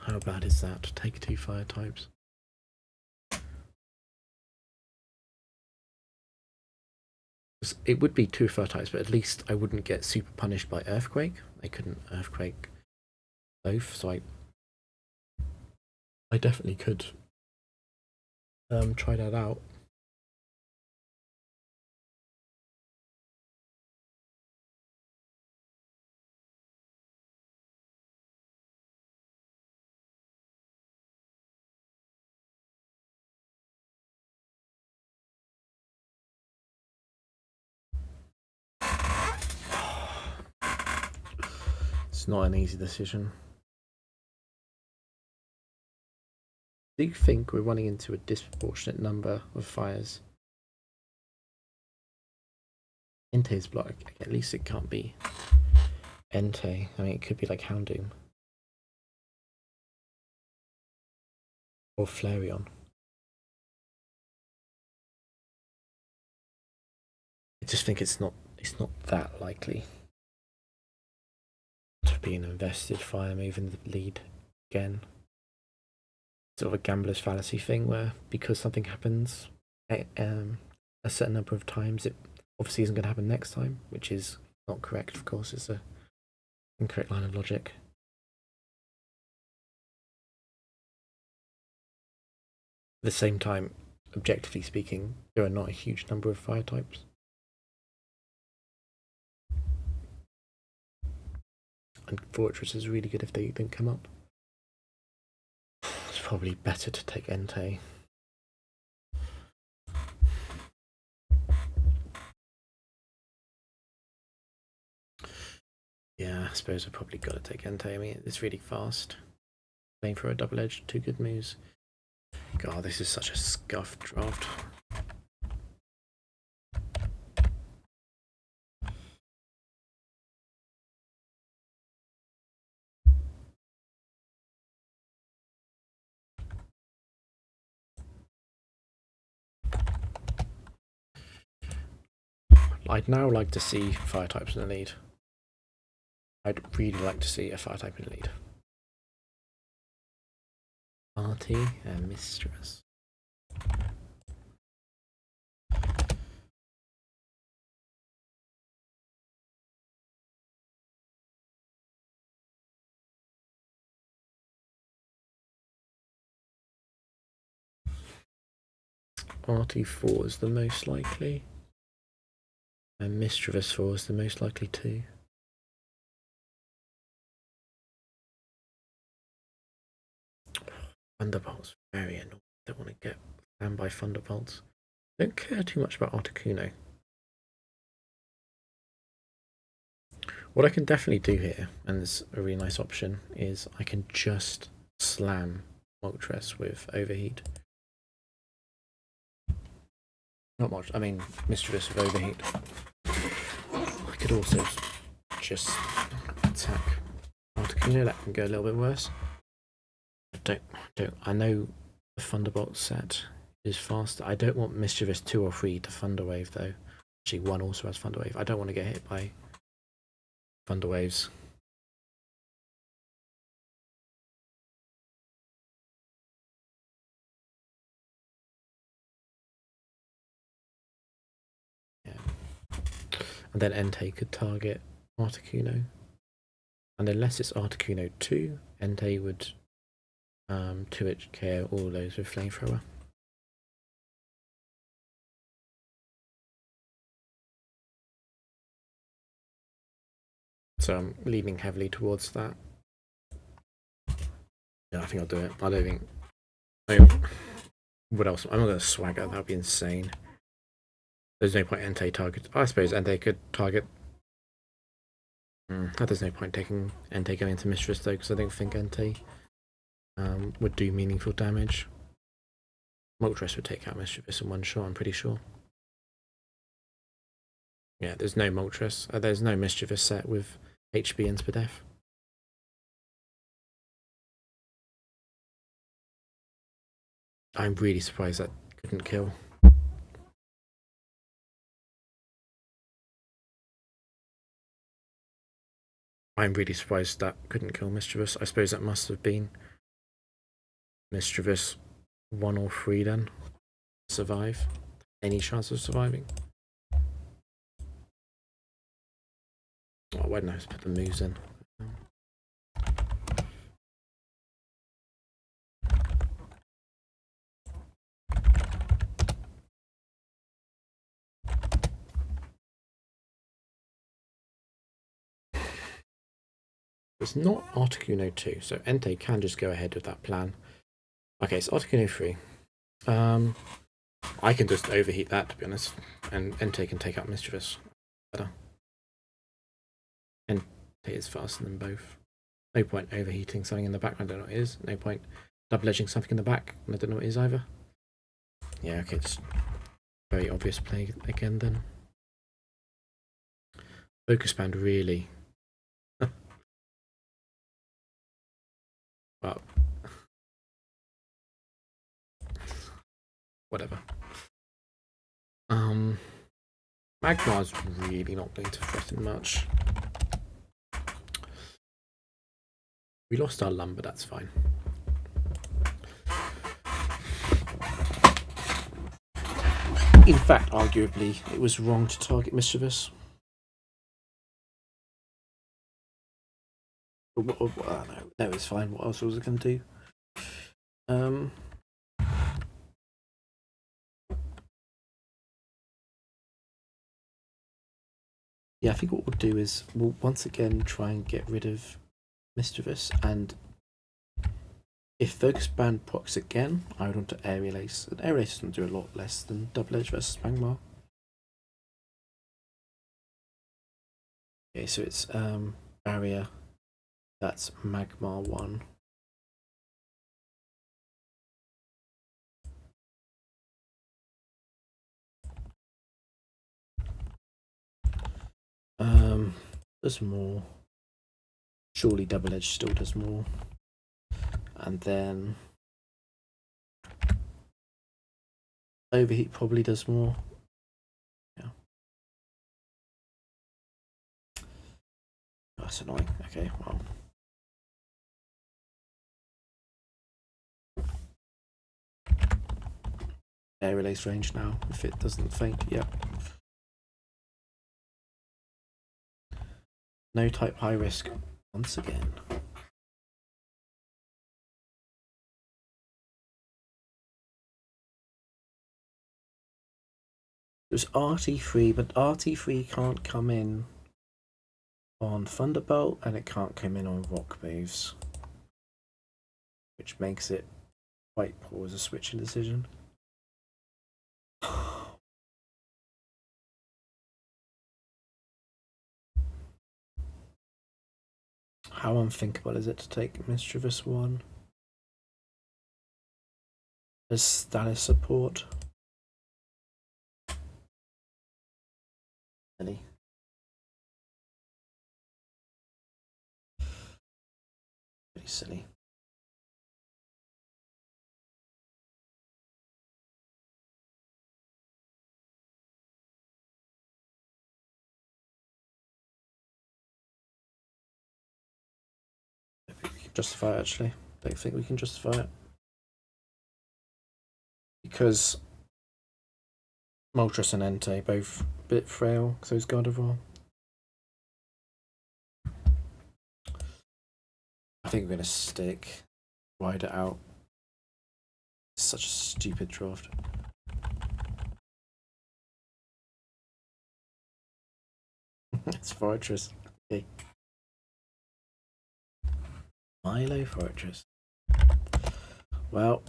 How bad is that? Take 2 fire types. It would be 2 fire types, but at least I wouldn't get super punished by Earthquake. I couldn't Earthquake both, so I definitely could try that out. It's not an easy decision. Do you think we're running into a disproportionate number of fires? Entei's block. At least it can't be Entei. I mean, it could be like Houndoom. Or Flareon. I just think it's not that likely to be an invested fire move in the lead again. Sort of a gambler's fallacy thing where because something happens a certain number of times, it obviously isn't going to happen next time, which is not correct, of course. It's an incorrect line of logic. At the same time, objectively speaking, there are not a huge number of fire types. And Fortress is really good if they didn't come up. It's probably better to take Entei. Yeah, I suppose I've probably got to take Entei. I mean, it's really fast. Playing for a double edge, 2 good moves. God, this is such a scuffed draft. I'd now like to see fire types in the lead. I'd really like to see a fire type in the lead. Artie and Mistress. RT4 is the most likely, and Mischievous 4 is the most likely too. Thunderbolt's very annoying. Don't want to get slammed by Thunderbolts. Don't care too much about Articuno. What I can definitely do here, and it's a really nice option, is I can just slam Moltres with Overheat. Not much, I mean Mischievous with Overheat. I could also just attack Articuno, that can go a little bit worse. I know the Thunderbolt set is faster. I don't want Mischievous 2 or 3 to Thunder Wave though. Actually 1 also has Thunder Wave. I don't want to get hit by Thunder Waves. Yeah. And then Entei could target Articuno. And unless it's Articuno 2, Entei would 2-hit KO all those with Flamethrower. So I'm leaning heavily towards that. Yeah, I think I'll do it. I don't think... what else? I'm not going to Swagger, that would be insane. There's no point Entei target. I suppose Entei could target... there's no point taking Entei going into Mischievous though, because I don't think Entei would do meaningful damage. Moltres would take out Mischievous in one shot, I'm pretty sure. Yeah, there's no Moltres. There's no Mischievous set with HB and Spadef. I'm really surprised that couldn't kill. I'm really surprised that couldn't kill Mischievous. I suppose that must have been Mischievous 1 or 3 then. Survive. Any chance of surviving? Oh, why didn't I just put the moves in? It's not Articuno 2, so Entei can just go ahead with that plan. Okay, it's Articuno 3. I can just overheat that, to be honest, and Entei can take out Mischievous better. Entei is faster than both. No point overheating something in the back, I don't know what it is. No point double-edging something in the back, and I don't know what it is either. Yeah, okay, just very obvious play again then. Focus Band really... well... whatever. Magmar's really not going to threaten much. We lost our Lumber, that's fine. In fact, arguably, it was wrong to target Mischievous. No, it's fine. What else was I going to do? Yeah, I think what we'll do is we'll once again try and get rid of Mischievous, and if Focus Band procs again, I would want to Aerial Ace. And Aerial Ace doesn't do a lot less than Double Edge versus Magmar. Okay, so it's Barrier, that's Magmar 1. Does more. Surely Double Edge still does more. And then Overheat probably does more. Yeah. That's annoying. Okay, well. Aerial Ace range now, if it doesn't faint. Yep. No type high risk once again. There's RT3, but RT3 can't come in on Thunderbolt and it can't come in on Rock moves, which makes it quite poor as a switching decision. How unthinkable is it to take Mischievous 1 as status support? Silly. Pretty silly. Maybe we can justify it, actually. Don't think we can justify it. Because Moltres and Entei both a bit frail, so is Gardevoir. I think we're going to stick, ride it out. It's such a stupid draft. It's Fortress. Okay. Milo Fortress. Well,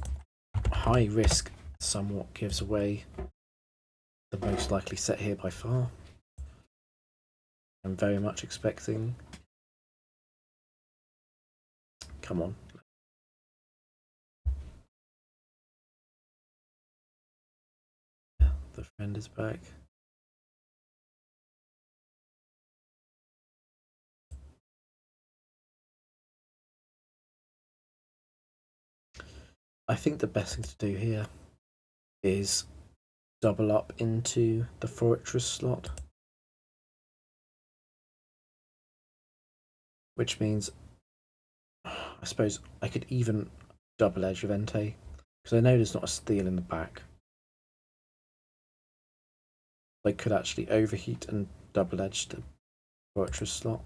high risk somewhat gives away the most likely set here by far. I'm very much expecting. Come on. Yeah, the friend is back. I think the best thing to do here is double up into the Fortress slot. Which means, I suppose I could even double edge with Entei, because I know there's not a steal in the back. I could actually overheat and double edge the Fortress slot.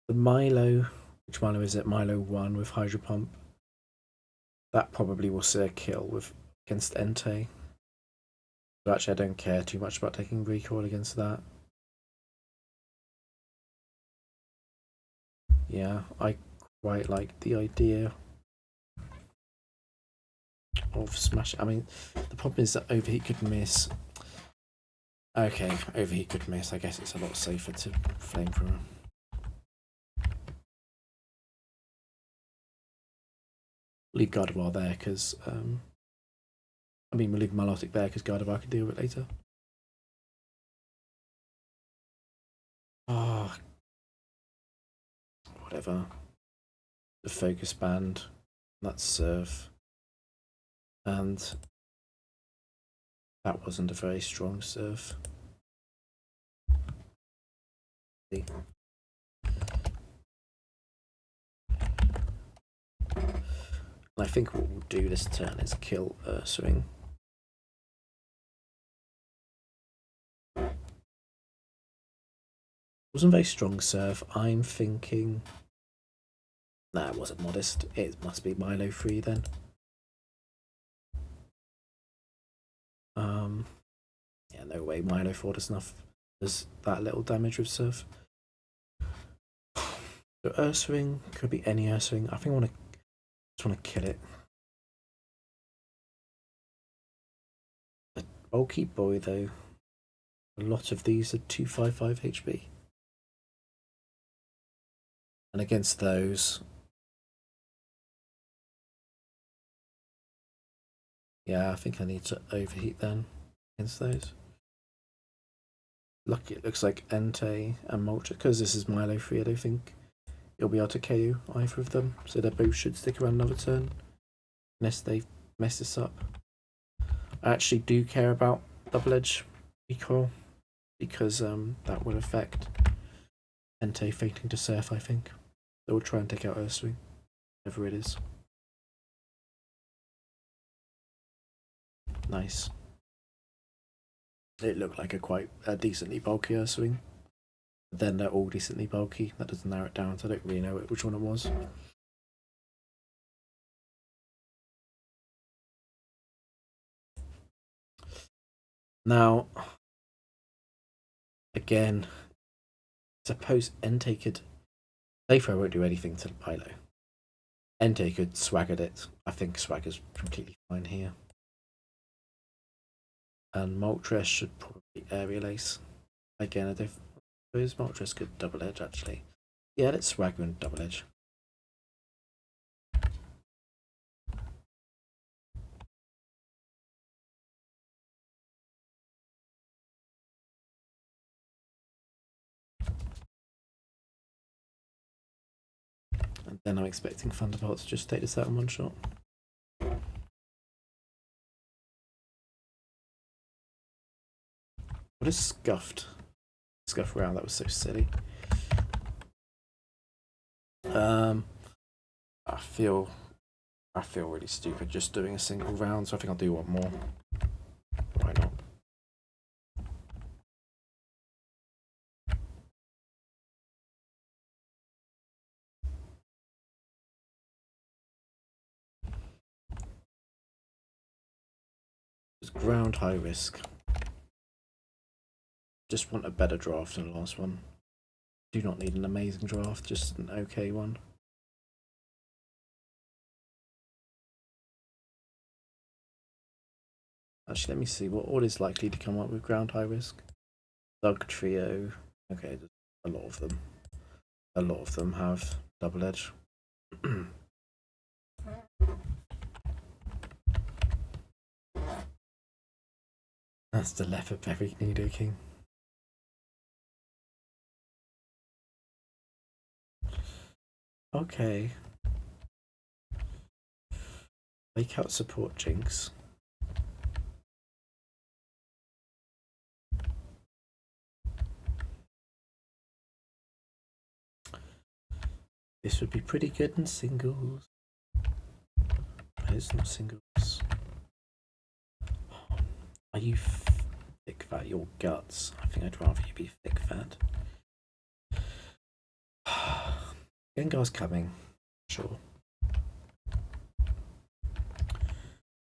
The Milo, which Milo is it? Milo 1 with Hydro Pump. That probably will see a kill with against Entei. So actually I don't care too much about taking recoil against that. Yeah, I quite like the idea of smash. I mean, the problem is that overheat could miss. Okay, overheat could miss. I guess it's a lot safer to flamethrower. Leave Gardevoir there because I mean we'll leave Milotic there because Gardevoir can deal with it later. Ah, whatever. The focus band, that's serve, and that wasn't a very strong serve. And I think what we'll do this turn is kill Ursaring. Wasn't very strong serve. I'm thinking. Nah, it wasn't modest. It must be Milo 3 then. Yeah, no way. Milo 4 does enough. Does that little damage with serve. So Ursaring could be any Ursaring. I think I just want to kill it. A bulky boy though. A lot of these are 255 HP. And against those, yeah, I think I need to overheat then against those. Lucky it looks like Entei and Moltres, because this is Milo 3, I don't think you'll be able to KO either of them, so they both should stick around another turn, unless they mess this up. I actually do care about double edge recoil, because that will affect Entei fainting to Surf, I think. They will try and take out Ursaring, whatever it is. Nice. It looked like a decently bulky Ursaring. Then they're all decently bulky. That doesn't narrow it down, so I don't really know which one it was. Now, again, suppose Entei could. Flamethrower won't do anything to Milo. Entei could swaggered it. I think Swagger's completely fine here. And Moltres should probably Aerial Ace. Again, I don't suppose Moltres could double edge actually. Yeah, let's Swagger and double edge. And then I'm expecting Thunderbolt to just take this out in one shot. What is Scuffed? Scuff round, that was so silly. I feel really stupid just doing a single round, so I think I'll do one more. Why not? Just ground high risk. Just want a better draft than the last one. Do not need an amazing draft, just an okay one. Actually, let me see what is likely to come up with ground high risk. Dugtrio. Okay, a lot of them. A lot of them have double edge. That's the Leopard Berry Nidoking. Okay. Fake out support Jinx. This would be pretty good in singles. But it's not singles. Are you thick fat? Your guts. I think I'd rather you be thick fat. Gengar's coming. Sure.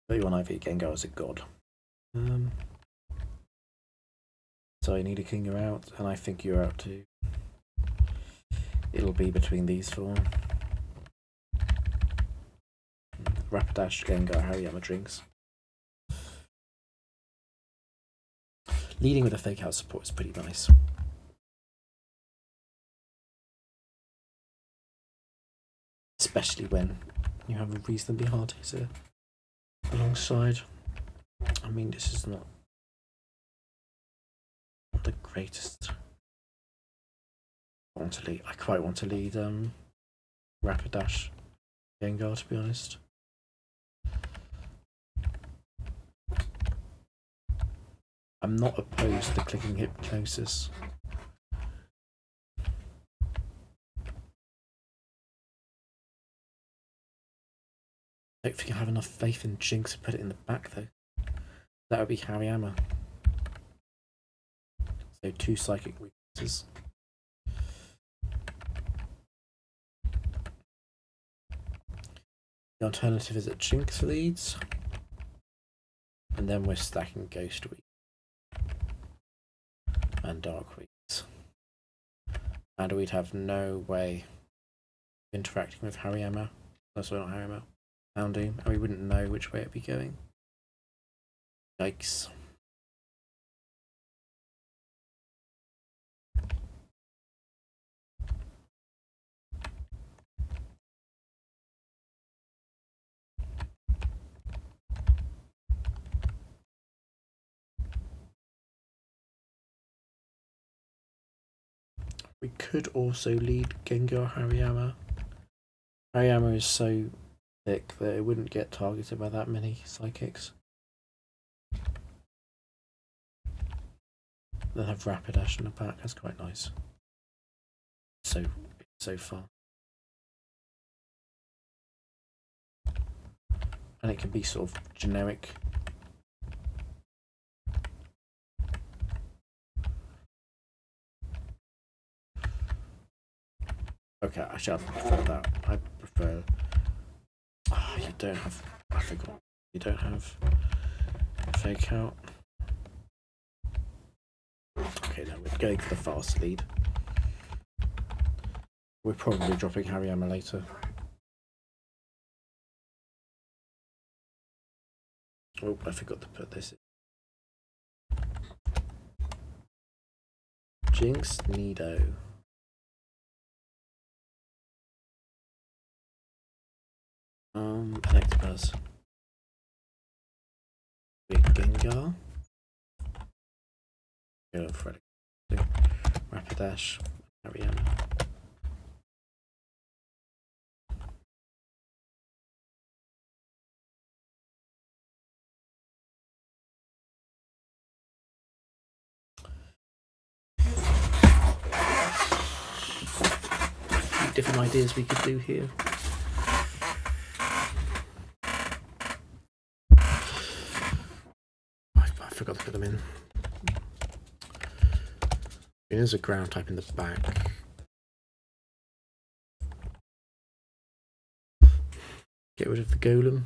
31 IV Gengar is a god. So I need a king out, and I think you're out too. It'll be between these four. Rapidash, Gengar, Hariyama drinks. Leading with a fake out support is pretty nice. Especially when you have a reasonably hard hitter alongside. I mean, this is not the greatest. I quite want to lead Rapidash Gengar, to be honest. I'm not opposed to clicking Hypnosis. I don't think I have enough faith in Jinx to put it in the back though. That would be Hariyama. So 2 psychic weaknesses. The alternative is that Jinx leads. And then we're stacking Ghost Week. And Dark Weeks. And we'd have no way of interacting with Hariyama. No, sorry, not Hariyama. Houndoom, and we wouldn't know which way it'd be going. Yikes. We could also lead Gengar Hariyama. Hariyama is so thick that it wouldn't get targeted by that many psychics. Then have Rapidash in the back, that's quite nice. So far. And it can be sort of generic. Okay, actually I prefer that. I prefer... Oh, you don't have... I forgot. You don't have fake out. Okay, now we're going for the fast lead. We're probably dropping Hariyama later. Oh, I forgot to put this in. Jinx Nido. Electabuzz. Big Gengar. Go Freddy. Rapidash. Ariana. Different ideas we could do here. I forgot to put them in. There's a ground type in the back. Get rid of the Golem.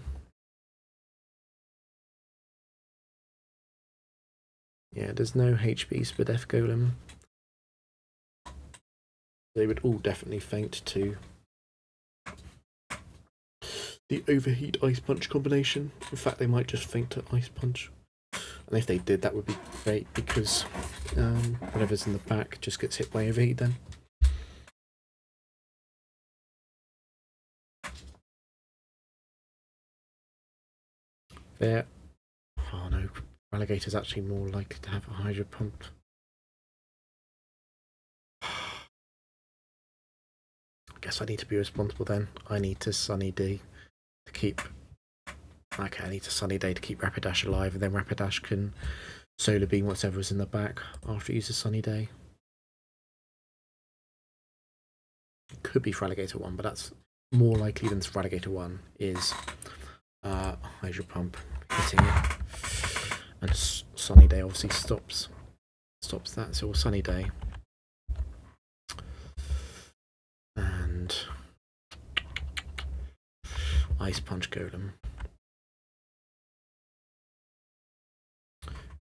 Yeah, there's no HP Spadef Golem. They would all definitely faint to the Overheat Ice Punch combination. In fact, they might just faint to Ice Punch. And if they did, that would be great because whatever's in the back just gets hit by Overheat then. There. Oh no, Alligator's actually more likely to have a Hydro Pump. I guess I need to be responsible then. I need to Sunny D to keep... Okay, I need to Sunny Day to keep Rapidash alive, and then Rapidash can Solar Beam whatever's in the back after it uses Sunny Day. It could be Fraligator 1, but that's more likely than Fraligator 1 is Hydro Pump hitting it. And Sunny Day obviously stops that, so Sunny Day. And Ice Punch Golem.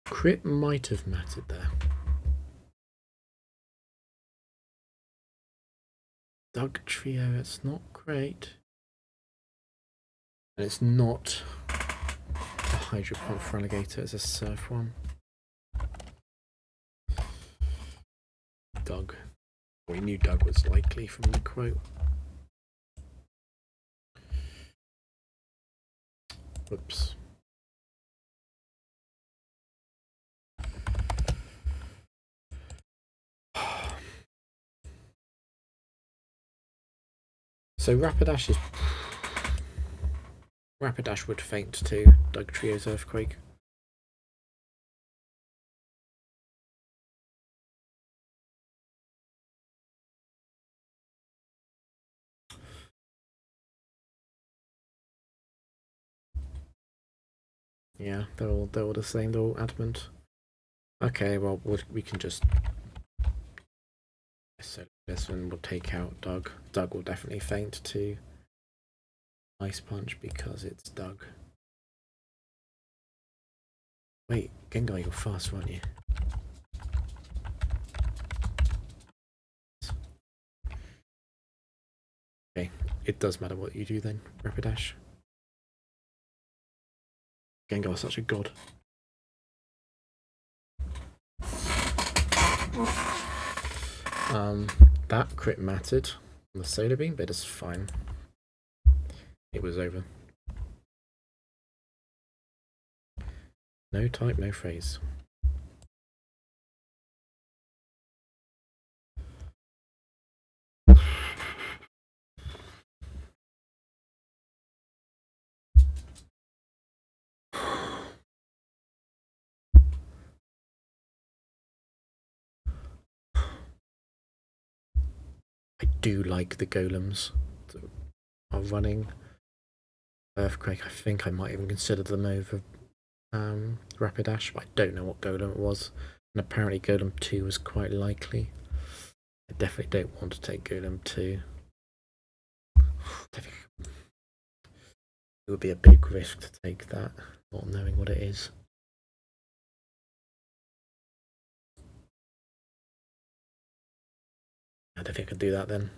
Crit might have mattered there. Dugtrio, it's not great. And it's not a Hydro Pump for Alligator, it's a Surf one. Doug. We knew Doug was likely from the quote. Whoops. So Rapidash would faint to Dugtrio's Earthquake. Yeah, they're all the same. They're all adamant. Okay, well we can just. So this one will take out Doug. Doug will definitely faint to Ice Punch because it's Doug. Wait, Gengar, you're fast, weren't you? Okay, it does matter what you do then, Rapidash. Gengar is such a god. That crit mattered on the Solar Beam, but it's fine. It was over. No type, no phrase. I do like the golems that are running Earthquake. I think I might even consider them over Rapidash, but I don't know what golem it was. And apparently Golem 2 was quite likely. I definitely don't want to take Golem 2. It would be a big risk to take that, not knowing what it is. I don't think I could do that then.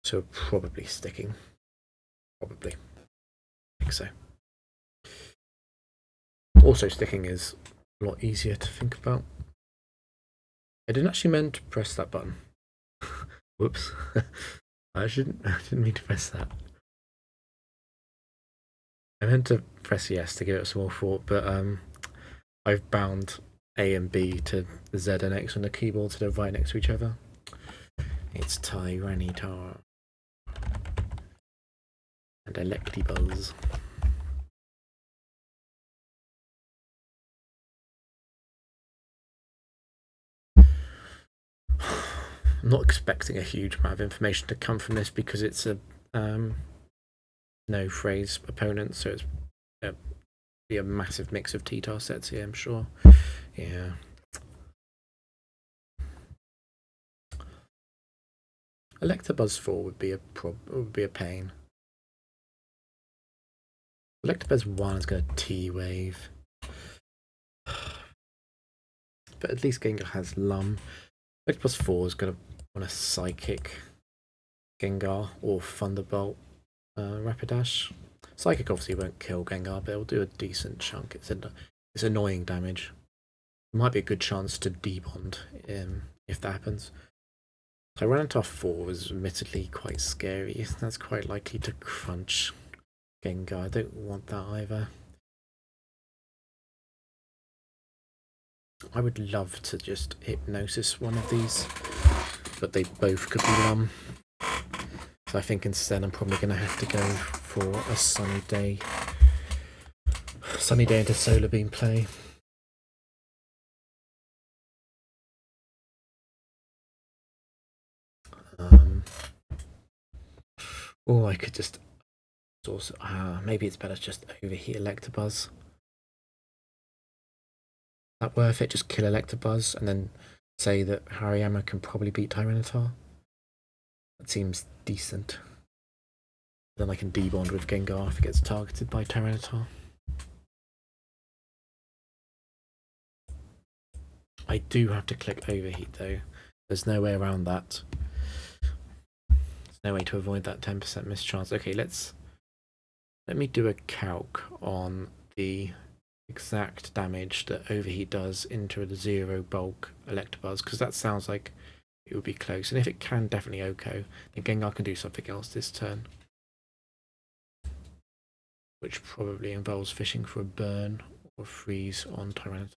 So probably sticking. Probably. I think so. Also, sticking is a lot easier to think about. I didn't actually mean to press that button. Whoops. I didn't mean to press that. I meant to press yes to give it a small thought, but I've bound A and B to the Z and X on the keyboard so they're right next to each other. It's Tyranitar and Electabuzz. I'm not expecting a huge amount of information to come from this because it's a no phrase opponent, so it's be a massive mix of T-Tar sets here, I'm sure. Yeah. Electabuzz 4 would be a pain. Electabuzz 1 is going to T-Wave. But at least Gengar has Lum. Electabuzz 4 is going to want a Psychic Gengar or Thunderbolt Rapidash. Psychic obviously won't kill Gengar, but it'll do a decent chunk. It's annoying damage. It might be a good chance to debond if that happens. Tyranitar 4 is admittedly quite scary. That's quite likely to crunch Gengar. I don't want that either. I would love to just Hypnosis one of these, but they both could be Lum. So I think instead I'm probably going to have to go for a Sunny Day into Solar Beam play. Or I could just also maybe it's better to just overheat Electabuzz. That worth it? Just kill Electabuzz and then say that Hariyama can probably beat Tyranitar. That seems decent. Then I can debond with Gengar if it gets targeted by Tyranitar. I do have to click overheat though. There's no way around that. There's no way to avoid that 10% mischance. Okay, let me do a calc on the exact damage that overheat does into the 0 bulk Electabuzz, because that sounds like it would be close. And if it can definitely OHKO, then Gengar can do something else this turn, which probably involves fishing for a burn or freeze on Tyranitar.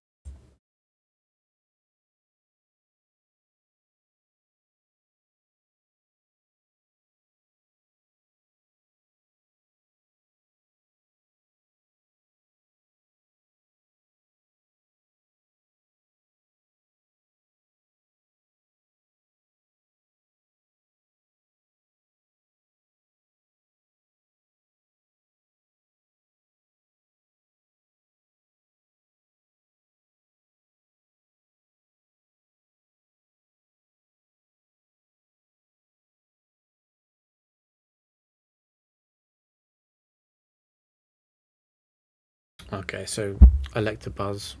Okay, so Electabuzz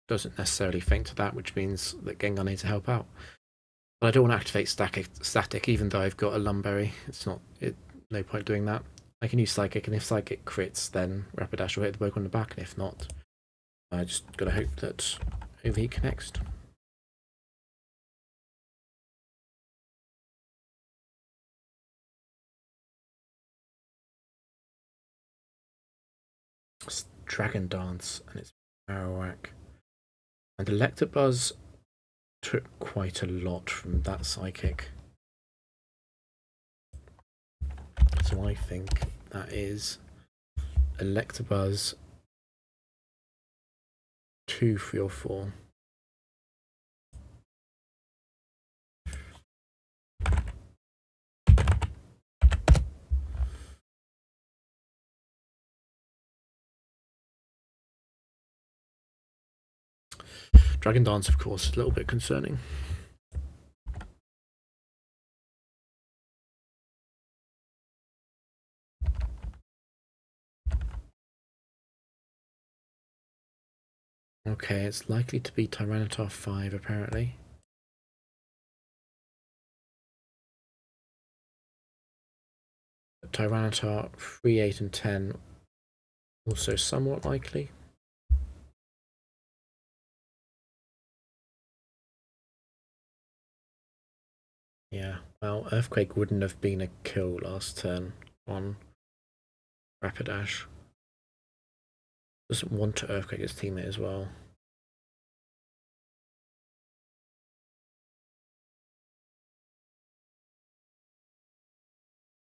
doesn't necessarily think to that, which means that Gengar needs to help out. But I don't want to activate static, even though I've got a Lumberry. No point doing that. I can use Psychic, and if Psychic crits, then Rapidash will hit the Pokemon on the back, and if not, I just gotta hope that Overheat connects. It's Dragon Dance, and it's Marowak. And Electabuzz took quite a lot from that Psychic. So I think that is Electabuzz 2, 3, or 4. Dragon Dance, of course, is a little bit concerning. Okay, it's likely to be Tyranitar 5, apparently. Tyranitar 3, 8 and 10 also somewhat likely. Yeah, well, Earthquake wouldn't have been a kill last turn on Rapidash. Doesn't want to Earthquake his teammate as well.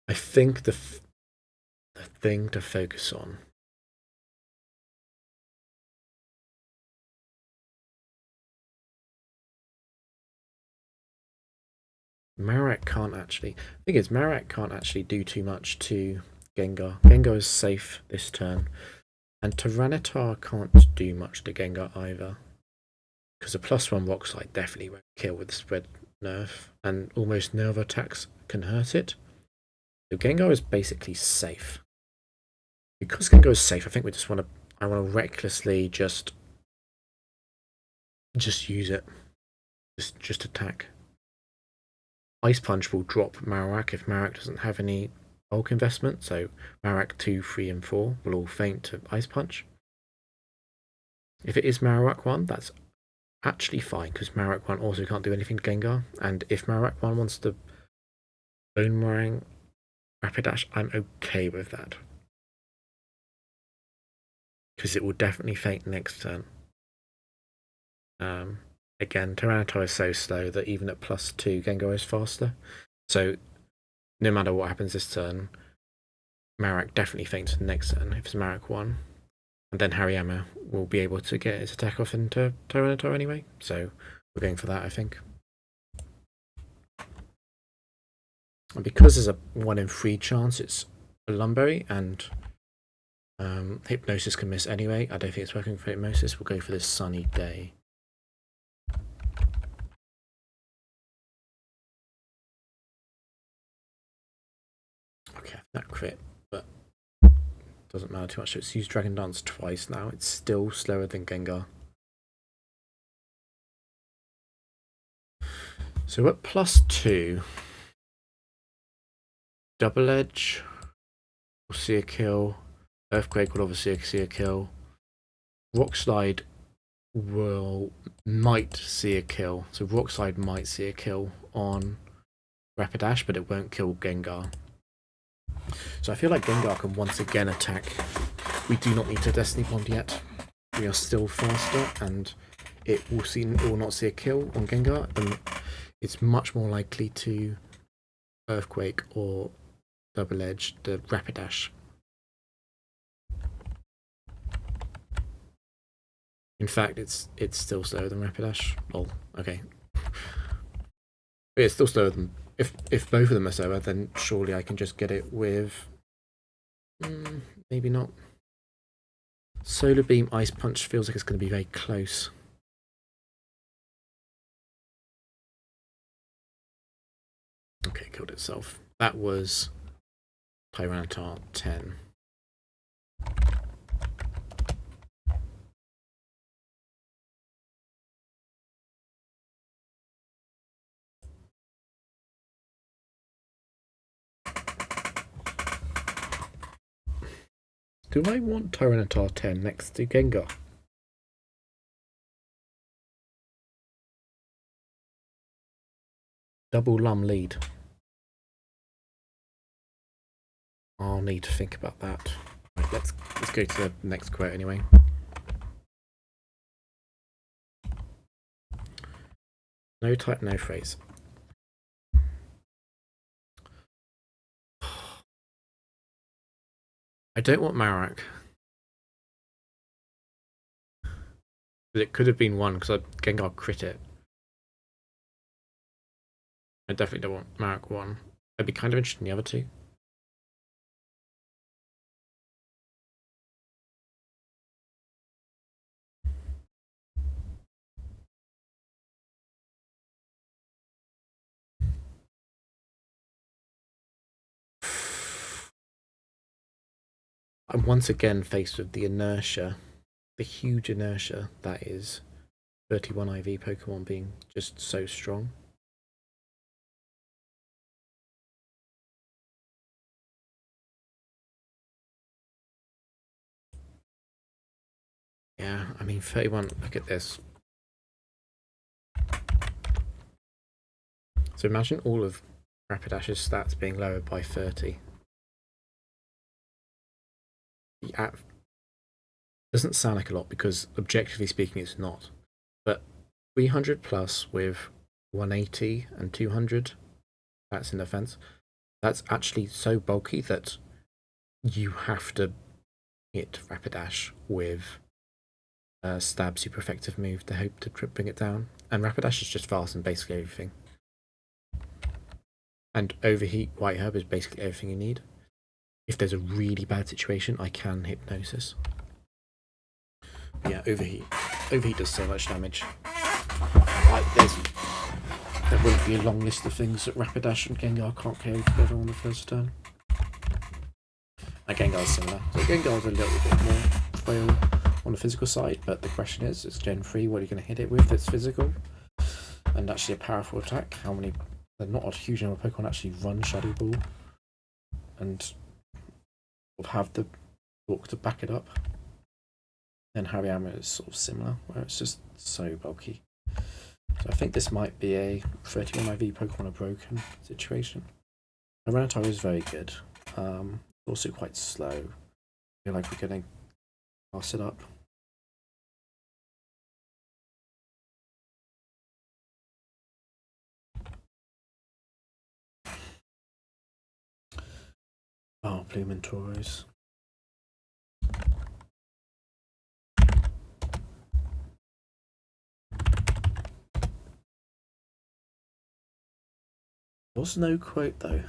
I think the thing to focus on Marowak can't actually. The thing is, Marowak can't actually do too much to Gengar. Gengar is safe this turn, and Tyranitar can't do much to Gengar either, because a +1 Rock Slide definitely won't kill with spread nerf, and almost no other attacks can hurt it. So Gengar is basically safe. Because Gengar is safe, I think we just want to. I want to recklessly just use it. Just attack. Ice Punch will drop Marowak if Marowak doesn't have any bulk investment, so Marowak 2, 3 and 4 will all faint to Ice Punch. If it is Marowak 1, that's actually fine, because Marowak 1 also can't do anything to Gengar, and if Marowak 1 wants to Boomerang Rapidash, I'm okay with that. Because it will definitely faint next turn. Again, Tyranitar is so slow that even at +2, Gengar is faster. So no matter what happens this turn, Marowak definitely faints next turn if it's Marowak 1. And then Hariyama will be able to get his attack off into Tyranitar anyway. So we're going for that, I think. And because there's a 1 in 3 chance it's a Lumberry and Hypnosis can miss anyway, I don't think it's working for Hypnosis. We'll go for this Sunny Day. Okay, that crit, but doesn't matter too much. So it's used Dragon Dance twice now. It's still slower than Gengar. So at +2, Double Edge will see a kill. Earthquake will obviously see a kill. Rock Slide might see a kill. So Rock Slide might see a kill on Rapidash, but it won't kill Gengar. So I feel like Gengar can once again attack. We do not need to Destiny Bond yet. We are still faster, and it will not see a kill on Gengar. And it's much more likely to Earthquake or Double Edge the Rapidash. In fact, it's still slower than Rapidash. Oh, okay. But it's still slower than if both of them are slower, then surely I can just get it with maybe not. Solar Beam Ice Punch feels like it's going to be very close. Okay, killed itself. That was Tyranitar 10. Do I want Tyranitar 10 next to Gengar? Double Lum lead. I'll need to think about that. Right, let's go to the next quote anyway. No type, no phrase. I don't want Marowak. But it could have been 1 because Gengar crit it. I definitely don't want Marowak 1. I'd be kind of interested in the other 2. I'm once again faced with the inertia, the huge inertia that is 31 IV Pokemon being just so strong. Yeah, I mean 31, look at this. So imagine all of Rapidash's stats being lowered by 30. The app doesn't sound like a lot because objectively speaking it's not. But 300 plus with 180 and 200, that's in defense. That's actually so bulky that you have to hit Rapidash with a stab super effective move to hope to bring it down. And Rapidash is just fast in basically everything. And Overheat White Herb is basically everything you need. If there's a really bad situation, I can Hypnosis. Yeah, Overheat. Overheat does so much damage. There wouldn't be a long list of things that Rapidash and Gengar can't KO together on the first turn. And Gengar's similar. So Gengar's a little bit more frail on the physical side, but the question is, it's Gen 3, what are you going to hit it with that's physical? And actually a powerful attack. How many... Not a huge number of Pokemon actually run Shadow Ball and have the book to back it up. And Hariyama is sort of similar, where it's just so bulky. So I think this might be a 31 IV Pokemon are broken situation. Tyranitar is very good. Also quite slow. I feel like we're going to pass it up. Oh, Bloom and Tauros. Was no quote though.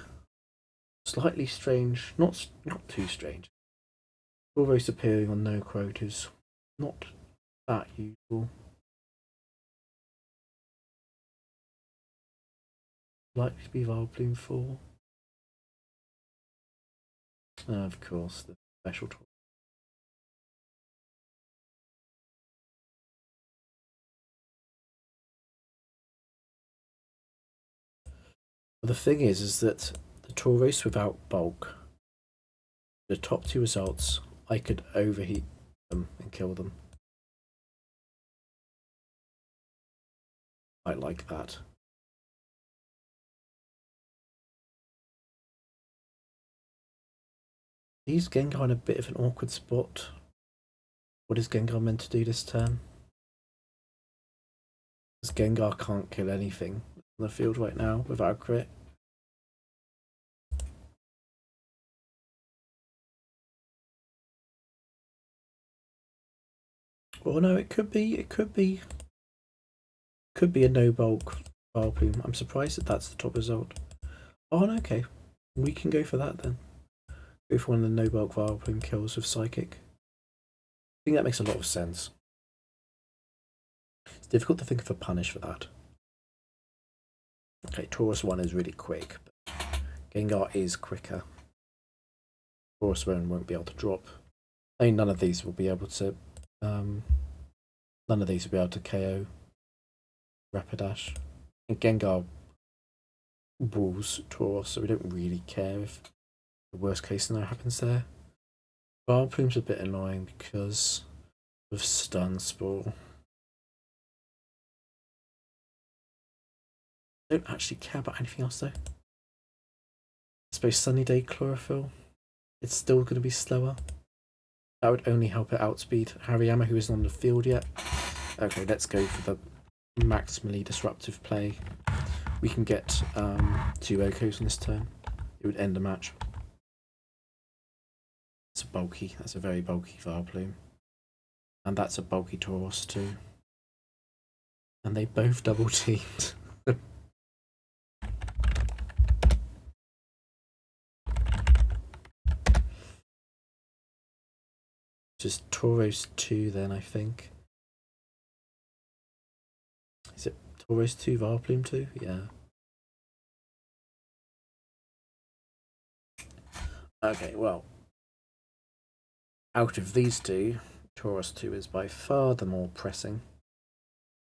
Slightly strange, not too strange. Tauros appearing on no quote is not that usual. Likely to be Vileplume 4. Of course, the special Tauros. But the thing is that the Tauros without bulk, the top two results, I could overheat them and kill them. I like that. Is Gengar in a bit of an awkward spot? What is Gengar meant to do this turn? Because Gengar can't kill anything on the field right now without a crit. Well, no, it could be a no bulk Vileplume. I'm surprised that that's the top result. Oh, no, okay, we can go for that then. Go for one of the no bulk Vileplume kills with Psychic. I think that makes a lot of sense. It's difficult to think of a punish for that. Okay, Tauros 1 is really quick, but Gengar is quicker. Tauros 1 won't be able to drop. I mean, none of these will be able to KO Rapidash. And Gengar walls Tauros, so we don't really care if the worst case scenario happens there. Vileplume's a bit annoying because of Stun Spore. I don't actually care about anything else though. I suppose Sunny Day Chlorophyll, it's still going to be slower. That would only help it outspeed Hariyama, who isn't on the field yet. Okay, let's go for the maximally disruptive play. We can get 2 Okos on this turn. It would end the match. It's bulky. That's a very bulky Vileplume. And that's a bulky Tauros too. And they both double teamed. Just Tauros 2 then, I think. Is it Tauros 2, Vileplume 2? Yeah. Okay, well. Out of these two, Tauros 2 is by far the more pressing.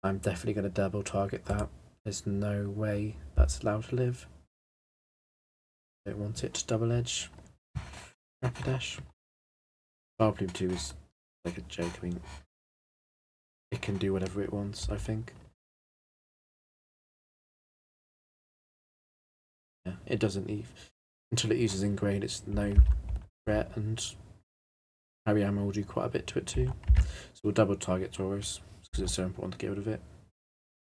I'm definitely going to double target that. There's no way that's allowed to live. Don't want it to double edge. Rapidash. Vileplume 2 is like a joke. I mean, it can do whatever it wants, I think. Yeah, it doesn't leave until it uses Ingrain. It's no threat, and Hariyama will do quite a bit to it too. So we'll double target Tauros because it's so important to get rid of it.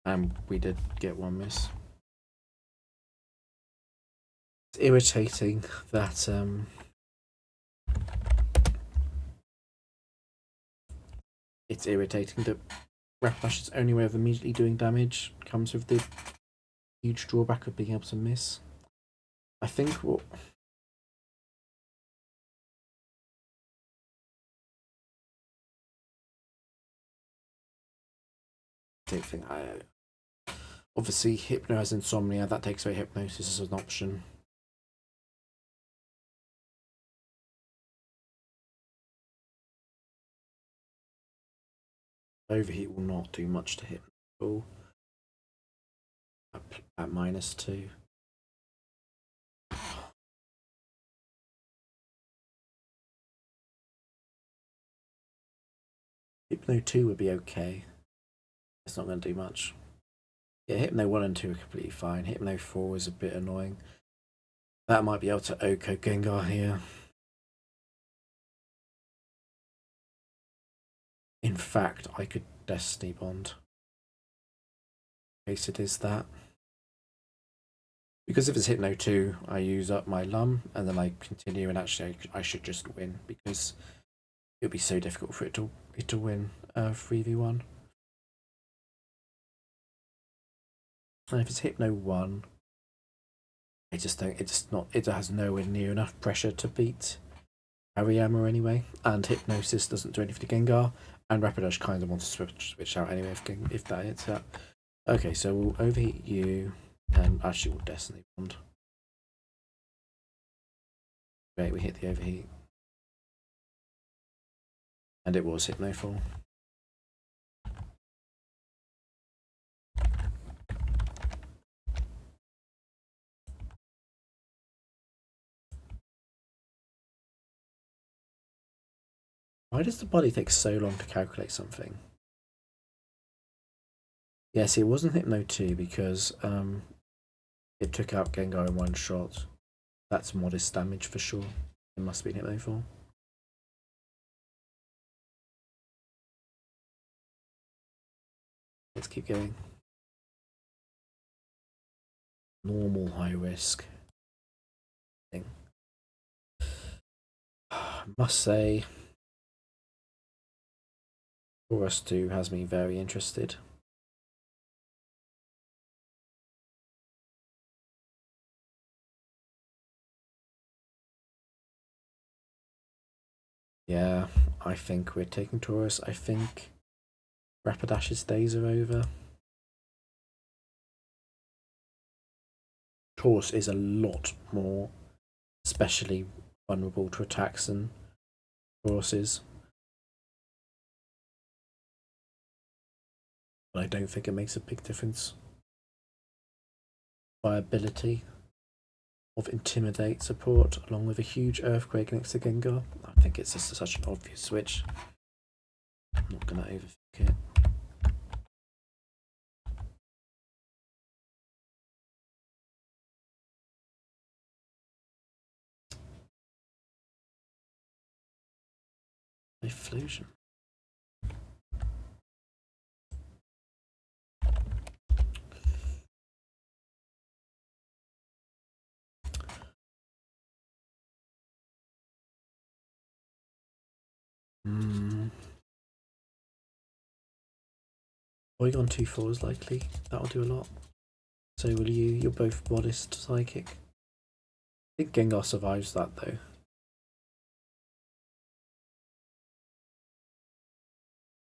And we did get one miss. It's irritating that Rapidash's only way of immediately doing damage comes with the huge drawback of being able to miss. I think what obviously Hypno has Insomnia, that takes away Hypnosis as an option. Overheat will not do much to Hypno at -2. Hypno 2 would be okay. It's not going to do much. Yeah, Hypno 1 and 2 are completely fine. Hypno 4 is a bit annoying. That might be able to Oko Gengar here. In fact, I could Destiny Bond. In case it is that. Because if it's Hypno 2, I use up my Lum, and then I continue, and actually I should just win, because it would be so difficult for it to win 3v1. And if it's Hypno 1, it has nowhere near enough pressure to beat Hariyama anyway, and Hypnosis doesn't do anything to Gengar, and Rapidash kind of wants to switch out anyway if that hits that. Okay, so we'll overheat you, and actually we'll Destiny Bond. Great, we hit the overheat. And it was Hypno 4. Why does the body take so long to calculate something? Yes, it wasn't Hypno 2 because it took out Gengar in one shot. That's modest damage for sure. It must be Hypno 4. Let's keep going. Normal high risk thing. Must say, Tauros 2 has me very interested. Yeah, I think we're taking Tauros. I think Rapidash's days are over. Tauros is a lot more especially vulnerable to attacks than Tauros is. But I don't think it makes a big difference. Viability of Intimidate support along with a huge Earthquake next to Gengar. I think it's just such an obvious switch. I'm not going to overthink it. Typhlosion. Porygon 2-4 is likely. That'll do a lot. So will you. You're both modest psychic. I think Gengar survives that though.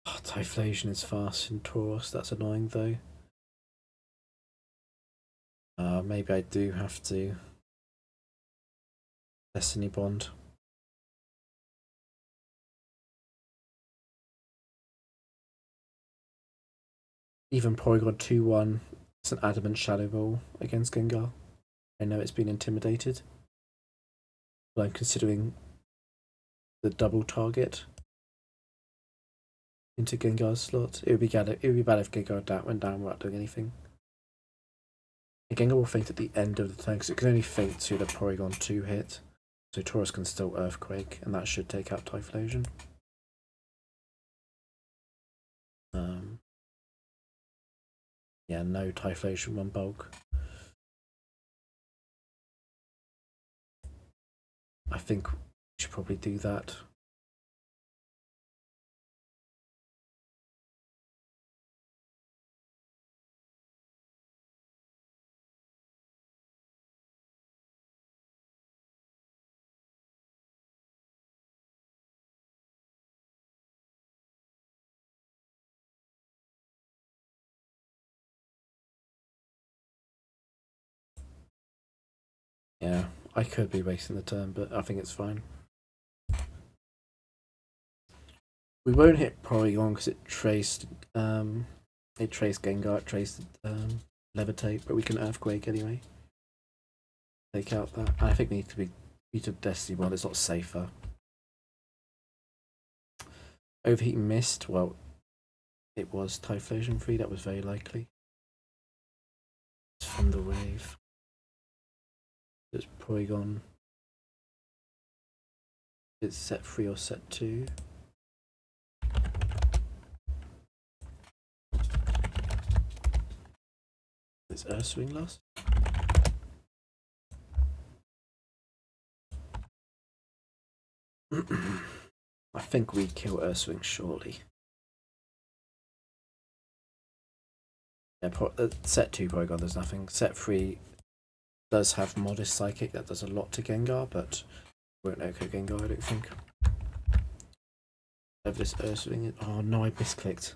Oh, Typhlosion is fast in Tauros. That's annoying though. Maybe I do have to Destiny Bond. Even Porygon 2-1 is an adamant Shadow Ball against Gengar. I know it's been intimidated, but I'm considering the double target. into Gengar's slot. It would be bad. It would be bad if Gengar went down without doing anything. And Gengar will faint at the end of the turn because it can only faint to the Porygon 2 hit. So Taurus can still Earthquake, and that should take out Typhlosion. Yeah, no Typhlosion, one bulk. I think we should probably do that. Yeah, I could be wasting the turn, but I think it's fine. We won't hit Porygon because it traced Gengar, it traced Levitate, but we can Earthquake anyway. Take out that. I think we need to be beat up Destiny while it's not safer. Overheat Mist, well, it was Typhlosion free, that was very likely. It's from the wave. It's Porygon. It's set 3 or set 2. It's Urswing lost. I think we kill Urswing shortly. Yeah, set 2 Porygon there's nothing. Set 3 does have modest Psychic, that does a lot to Gengar, but won't Echo Gengar, I don't think. Have this Urswing. Oh no, I misclicked.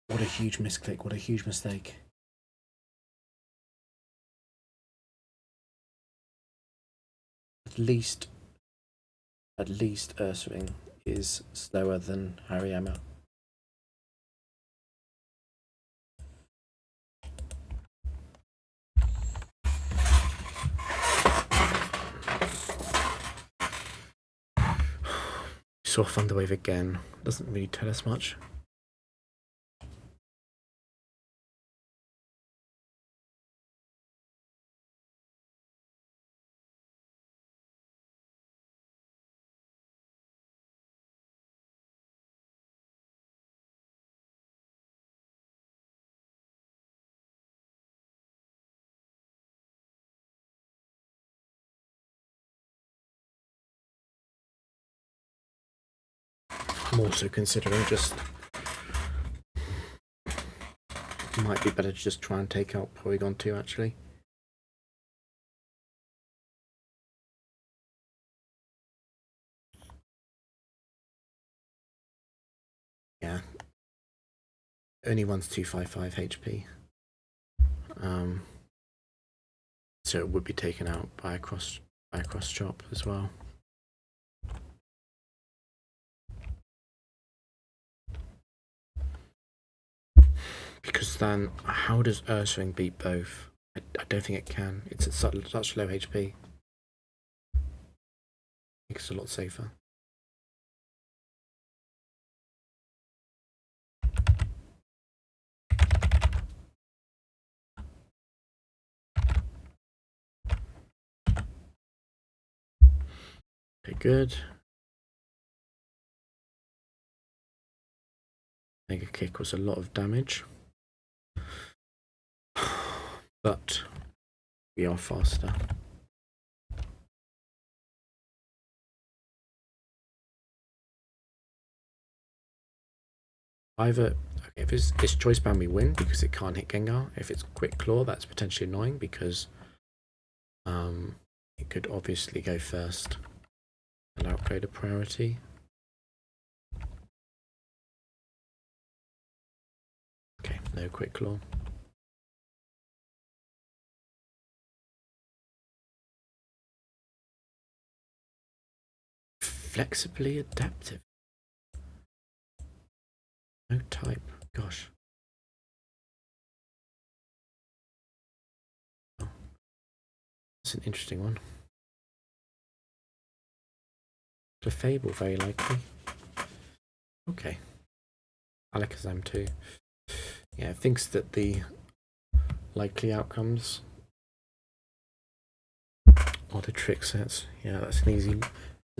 What a huge misclick, what a huge mistake. At least Urswing is slower than Hariyama. Saw Thunderwave again. Doesn't really tell us much. I'm also considering just might be better to just try and take out Porygon 2 actually. Yeah. Only one's 255 HP. So it would be taken out by a cross chop as well. Because then, how does Urswing beat both? I don't think it can. It's at such low HP. I think it's a lot safer. Okay, good. Mega Kick was a lot of damage. But we are faster. Either, okay, if it's Choice Band, we win because it can't hit Gengar. If it's Quick Claw, that's potentially annoying because it could obviously go first and outgrade a priority. Okay, no Quick Claw. Flexibly adaptive. No type. Gosh. Oh, that's an interesting one. To Fable, very likely. Okay. Alakazam too. Yeah, thinks that the likely outcomes are the trick sets. Yeah, that's an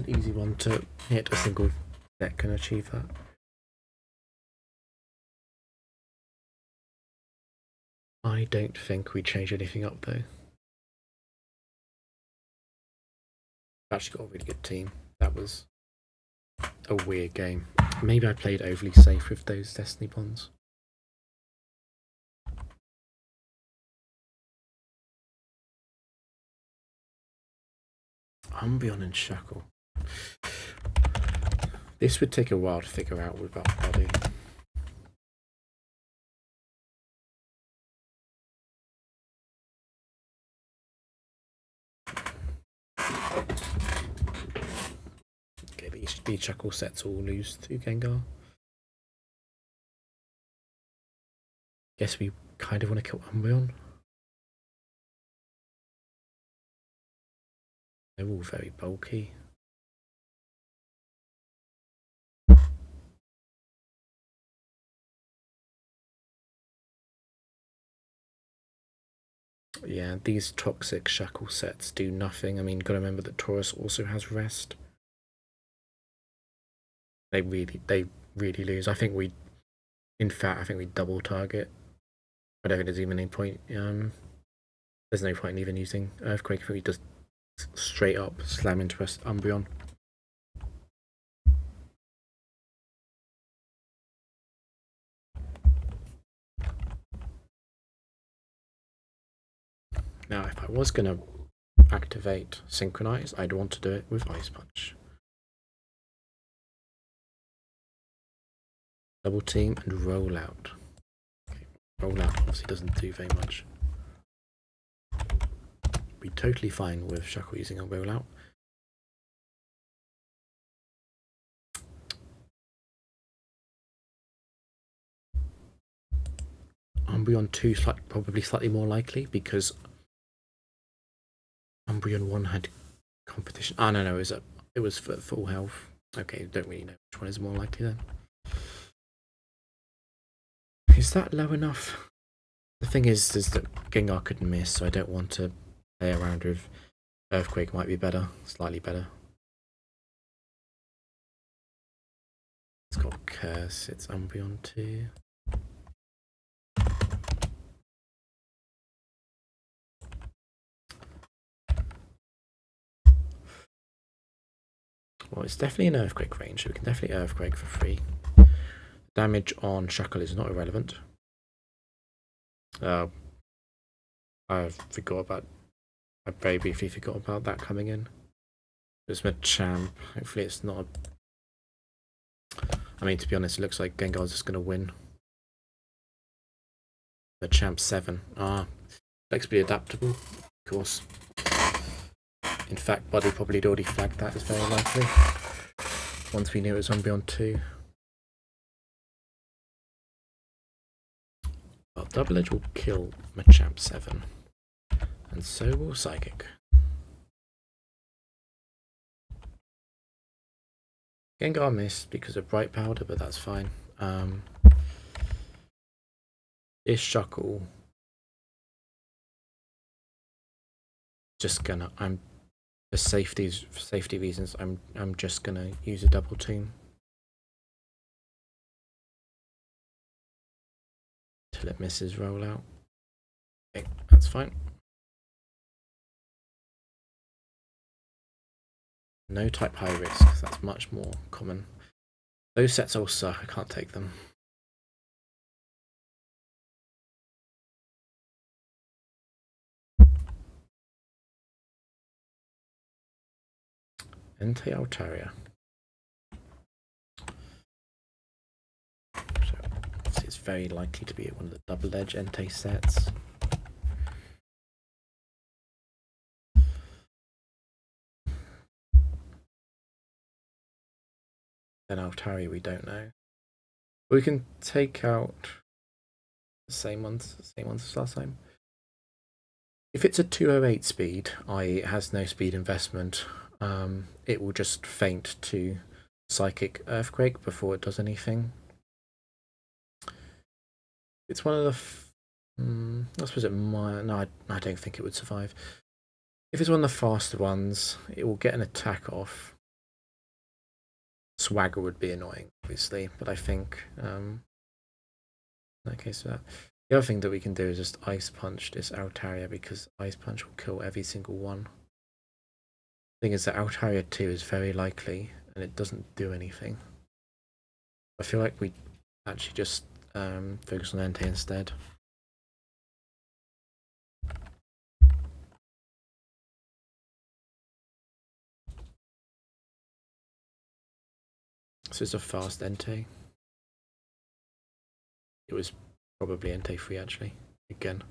easy one to hit. A single deck can achieve that. I don't think we change anything up though. Actually got a really good team. That was a weird game. Maybe I played overly safe with those Destiny bonds. Umbreon and Shackle. This would take a while to figure out without Body. Okay, these Shackle sets all lose to Gengar. Guess we kind of want to kill Umbreon. They're all very bulky. Yeah, these toxic Shackle sets do nothing. I mean, gotta remember that Taurus also has rest. They really lose. I think we double target. I don't think there's even any point. There's no point in even using Earthquake if we just straight up slam into Umbreon. Now, if I was gonna activate Synchronize, I'd want to do it with Ice Punch. Double team and roll out. Okay. Roll out obviously doesn't do very much. Be totally fine with Shackle using a roll out. Umbreon 2 probably slightly more likely because Umbreon 1 had competition. Ah, no, it was for full health. Okay, don't really know which one is more likely then. Is that low enough? The thing is that Gengar couldn't miss, so I don't want to play around with Earthquake. Might be better, slightly better. It's got Curse, it's Umbreon 2. Well, it's definitely an Earthquake range, so we can definitely Earthquake for free. Damage on Shackle is not irrelevant. I very briefly forgot about that coming in. There's Machamp. Hopefully it's not I mean, to be honest, it looks like Gengar's just going to win. Machamp 7. Flexibly adaptable, of course. In fact, Buddy probably had already flagged that as very likely. Once we knew it was Umbreon 2. Well, Double Edge will kill Machamp 7. And so will Psychic. Gengar missed because of Bright Powder, but that's fine. This Shackle just gonna for safety reasons, I'm just gonna use a double team till it misses rollout. Okay, that's fine. No type high risk, that's much more common. Those sets all suck, I can't take them. Entei Altaria. So it's very likely to be one of the double edge Entei sets. Then Altaria we don't know. We can take out the same ones as last time. If it's a 208 speed, i.e. it has no speed investment, it will just feint to Psychic Earthquake before it does anything. It's one of the... I suppose it might... No, I don't think it would survive. If it's one of the faster ones, it will get an attack off. Swagger would be annoying, obviously, but I think in that case, the other thing that we can do is just Ice Punch this Altaria, because Ice Punch will kill every single one. The thing is that Altaria 2 is very likely, and it doesn't do anything. I feel like we actually just focus on Entei instead. So it's a fast Entei. It was probably Entei 3 actually, again.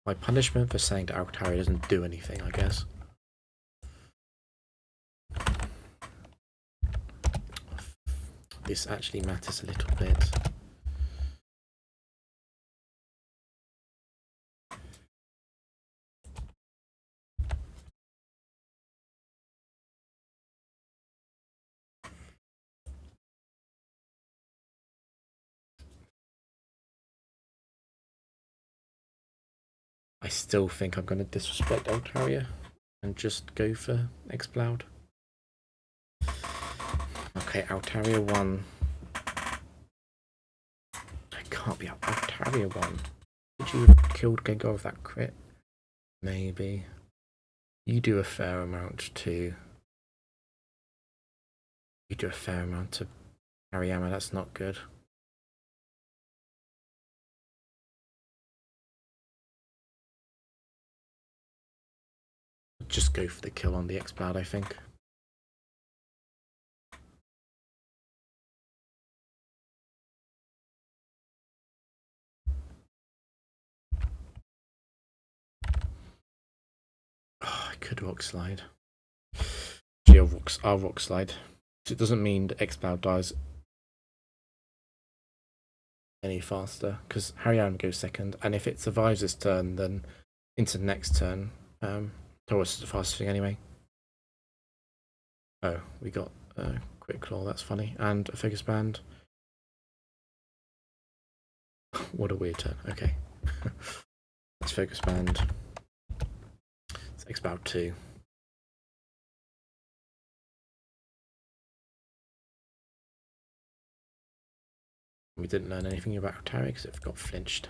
My punishment for saying that Altaria doesn't do anything, I guess. This actually matters a little bit. I still think I'm going to disrespect Altaria and just go for Exploud. Okay, Altaria 1. I can't be Altaria 1. Did you have killed Gengar with that crit? Maybe. You do a fair amount to... You do a fair amount to Hariyama, that's not good. Just go for the kill on the Exploud, I think. Oh, I could Rock Slide. Gee, I'll rock Slide. It doesn't mean that Exploud dies any faster, because Hariyama goes second, and if it survives this turn, then into the next turn, Tauros is the fastest thing anyway. Oh, we got a Quick Claw, that's funny, and a Focus Band. What a weird turn, okay. Let's Focus Band. It's Exploud 2. We didn't learn anything about Altaria because it got flinched.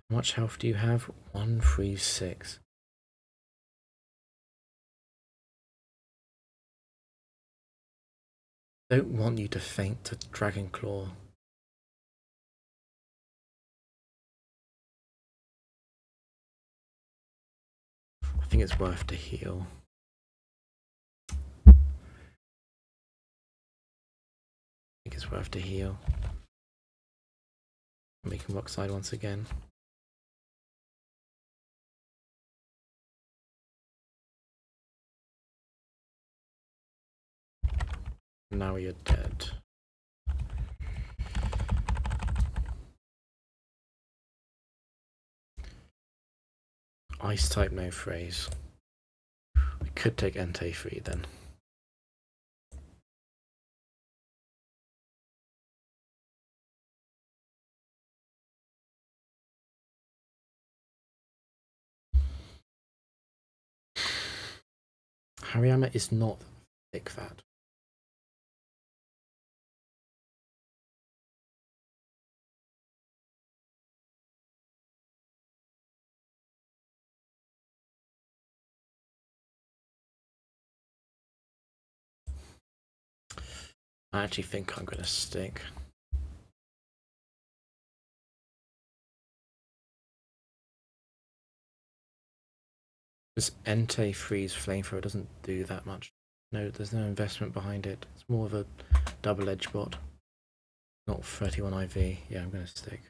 How much health do you have? 136. Don't want you to faint to Dragon Claw. I think it's worth to heal. I think it's worth to heal. We can Rock Slide once again. Now you're dead. Ice type, no phrase. We could take Entei 3 then. Hariyama is not thick fat. I actually think I'm going to stick. This Entei freeze flamethrower doesn't do that much. No, there's no investment behind it. It's more of a double-edged bot. Not 31 IV. Yeah, I'm going to stick.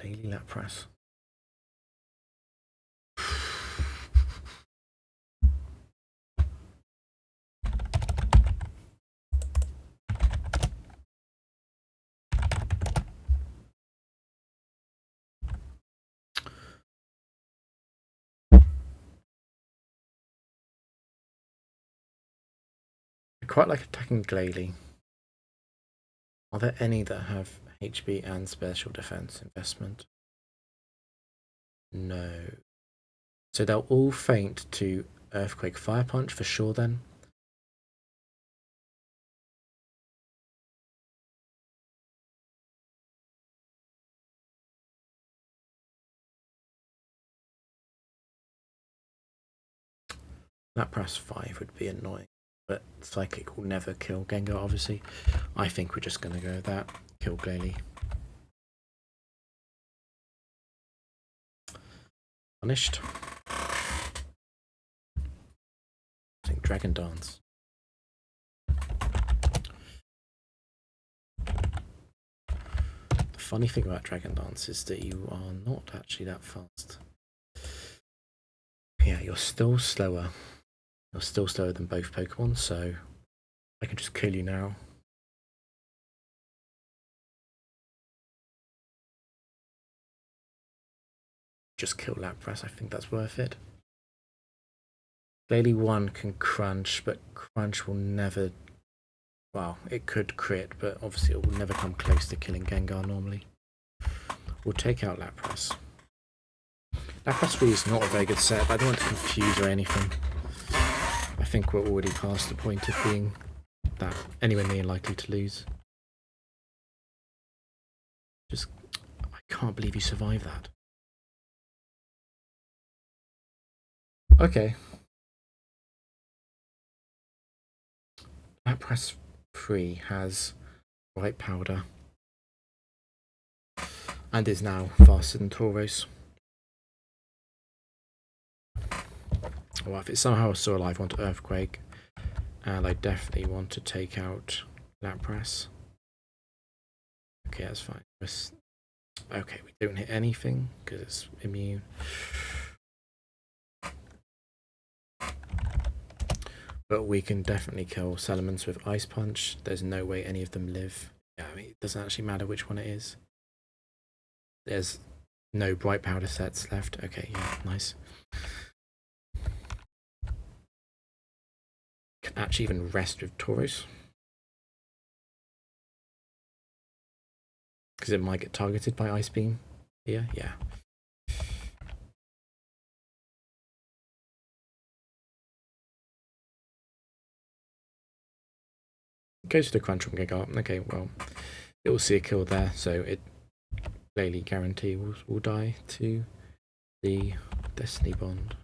Glalie Lapras. I quite like attacking Glalie. Are there any that have HB and special defense investment? No. So they'll all faint to Earthquake Fire Punch for sure then. Lapras 5 would be annoying, but Psychic will never kill Gengar, obviously. I think we're just going to go with that. Kill Glalie. Punished. I think Dragon Dance. The funny thing about Dragon Dance is that you are not actually that fast. Yeah, you're still slower. You're still slower than both Pokemon, so I can just kill you now. Just kill Lapras, I think that's worth it. Glalie 1 can crunch, but crunch will never... Well, it could crit, but obviously it will never come close to killing Gengar normally. We'll take out Lapras. Lapras 3 is not a very good set, but I don't want to confuse or anything. I think we're already past the point of being that anywhere near likely to lose. Just... I can't believe you survived that. Okay. Lapras 3 has White Powder and is now faster than Tauros. Well, if it's somehow still alive, I want Earthquake, and I definitely want to take out Lapras. Okay, that's fine. Okay, we don't hit anything because it's immune. But we can definitely kill Salamence with Ice Punch. There's no way any of them live. Yeah, I mean, it doesn't actually matter which one it is. There's no Bright Powder sets left. Okay, yeah, nice. Can actually even rest with Tauros. Because it might get targeted by Ice Beam here. Yeah. Goes to the crunch from Gengar. Okay, well, it will see a kill there, so it Glalie guarantee will die to the Destiny Bond.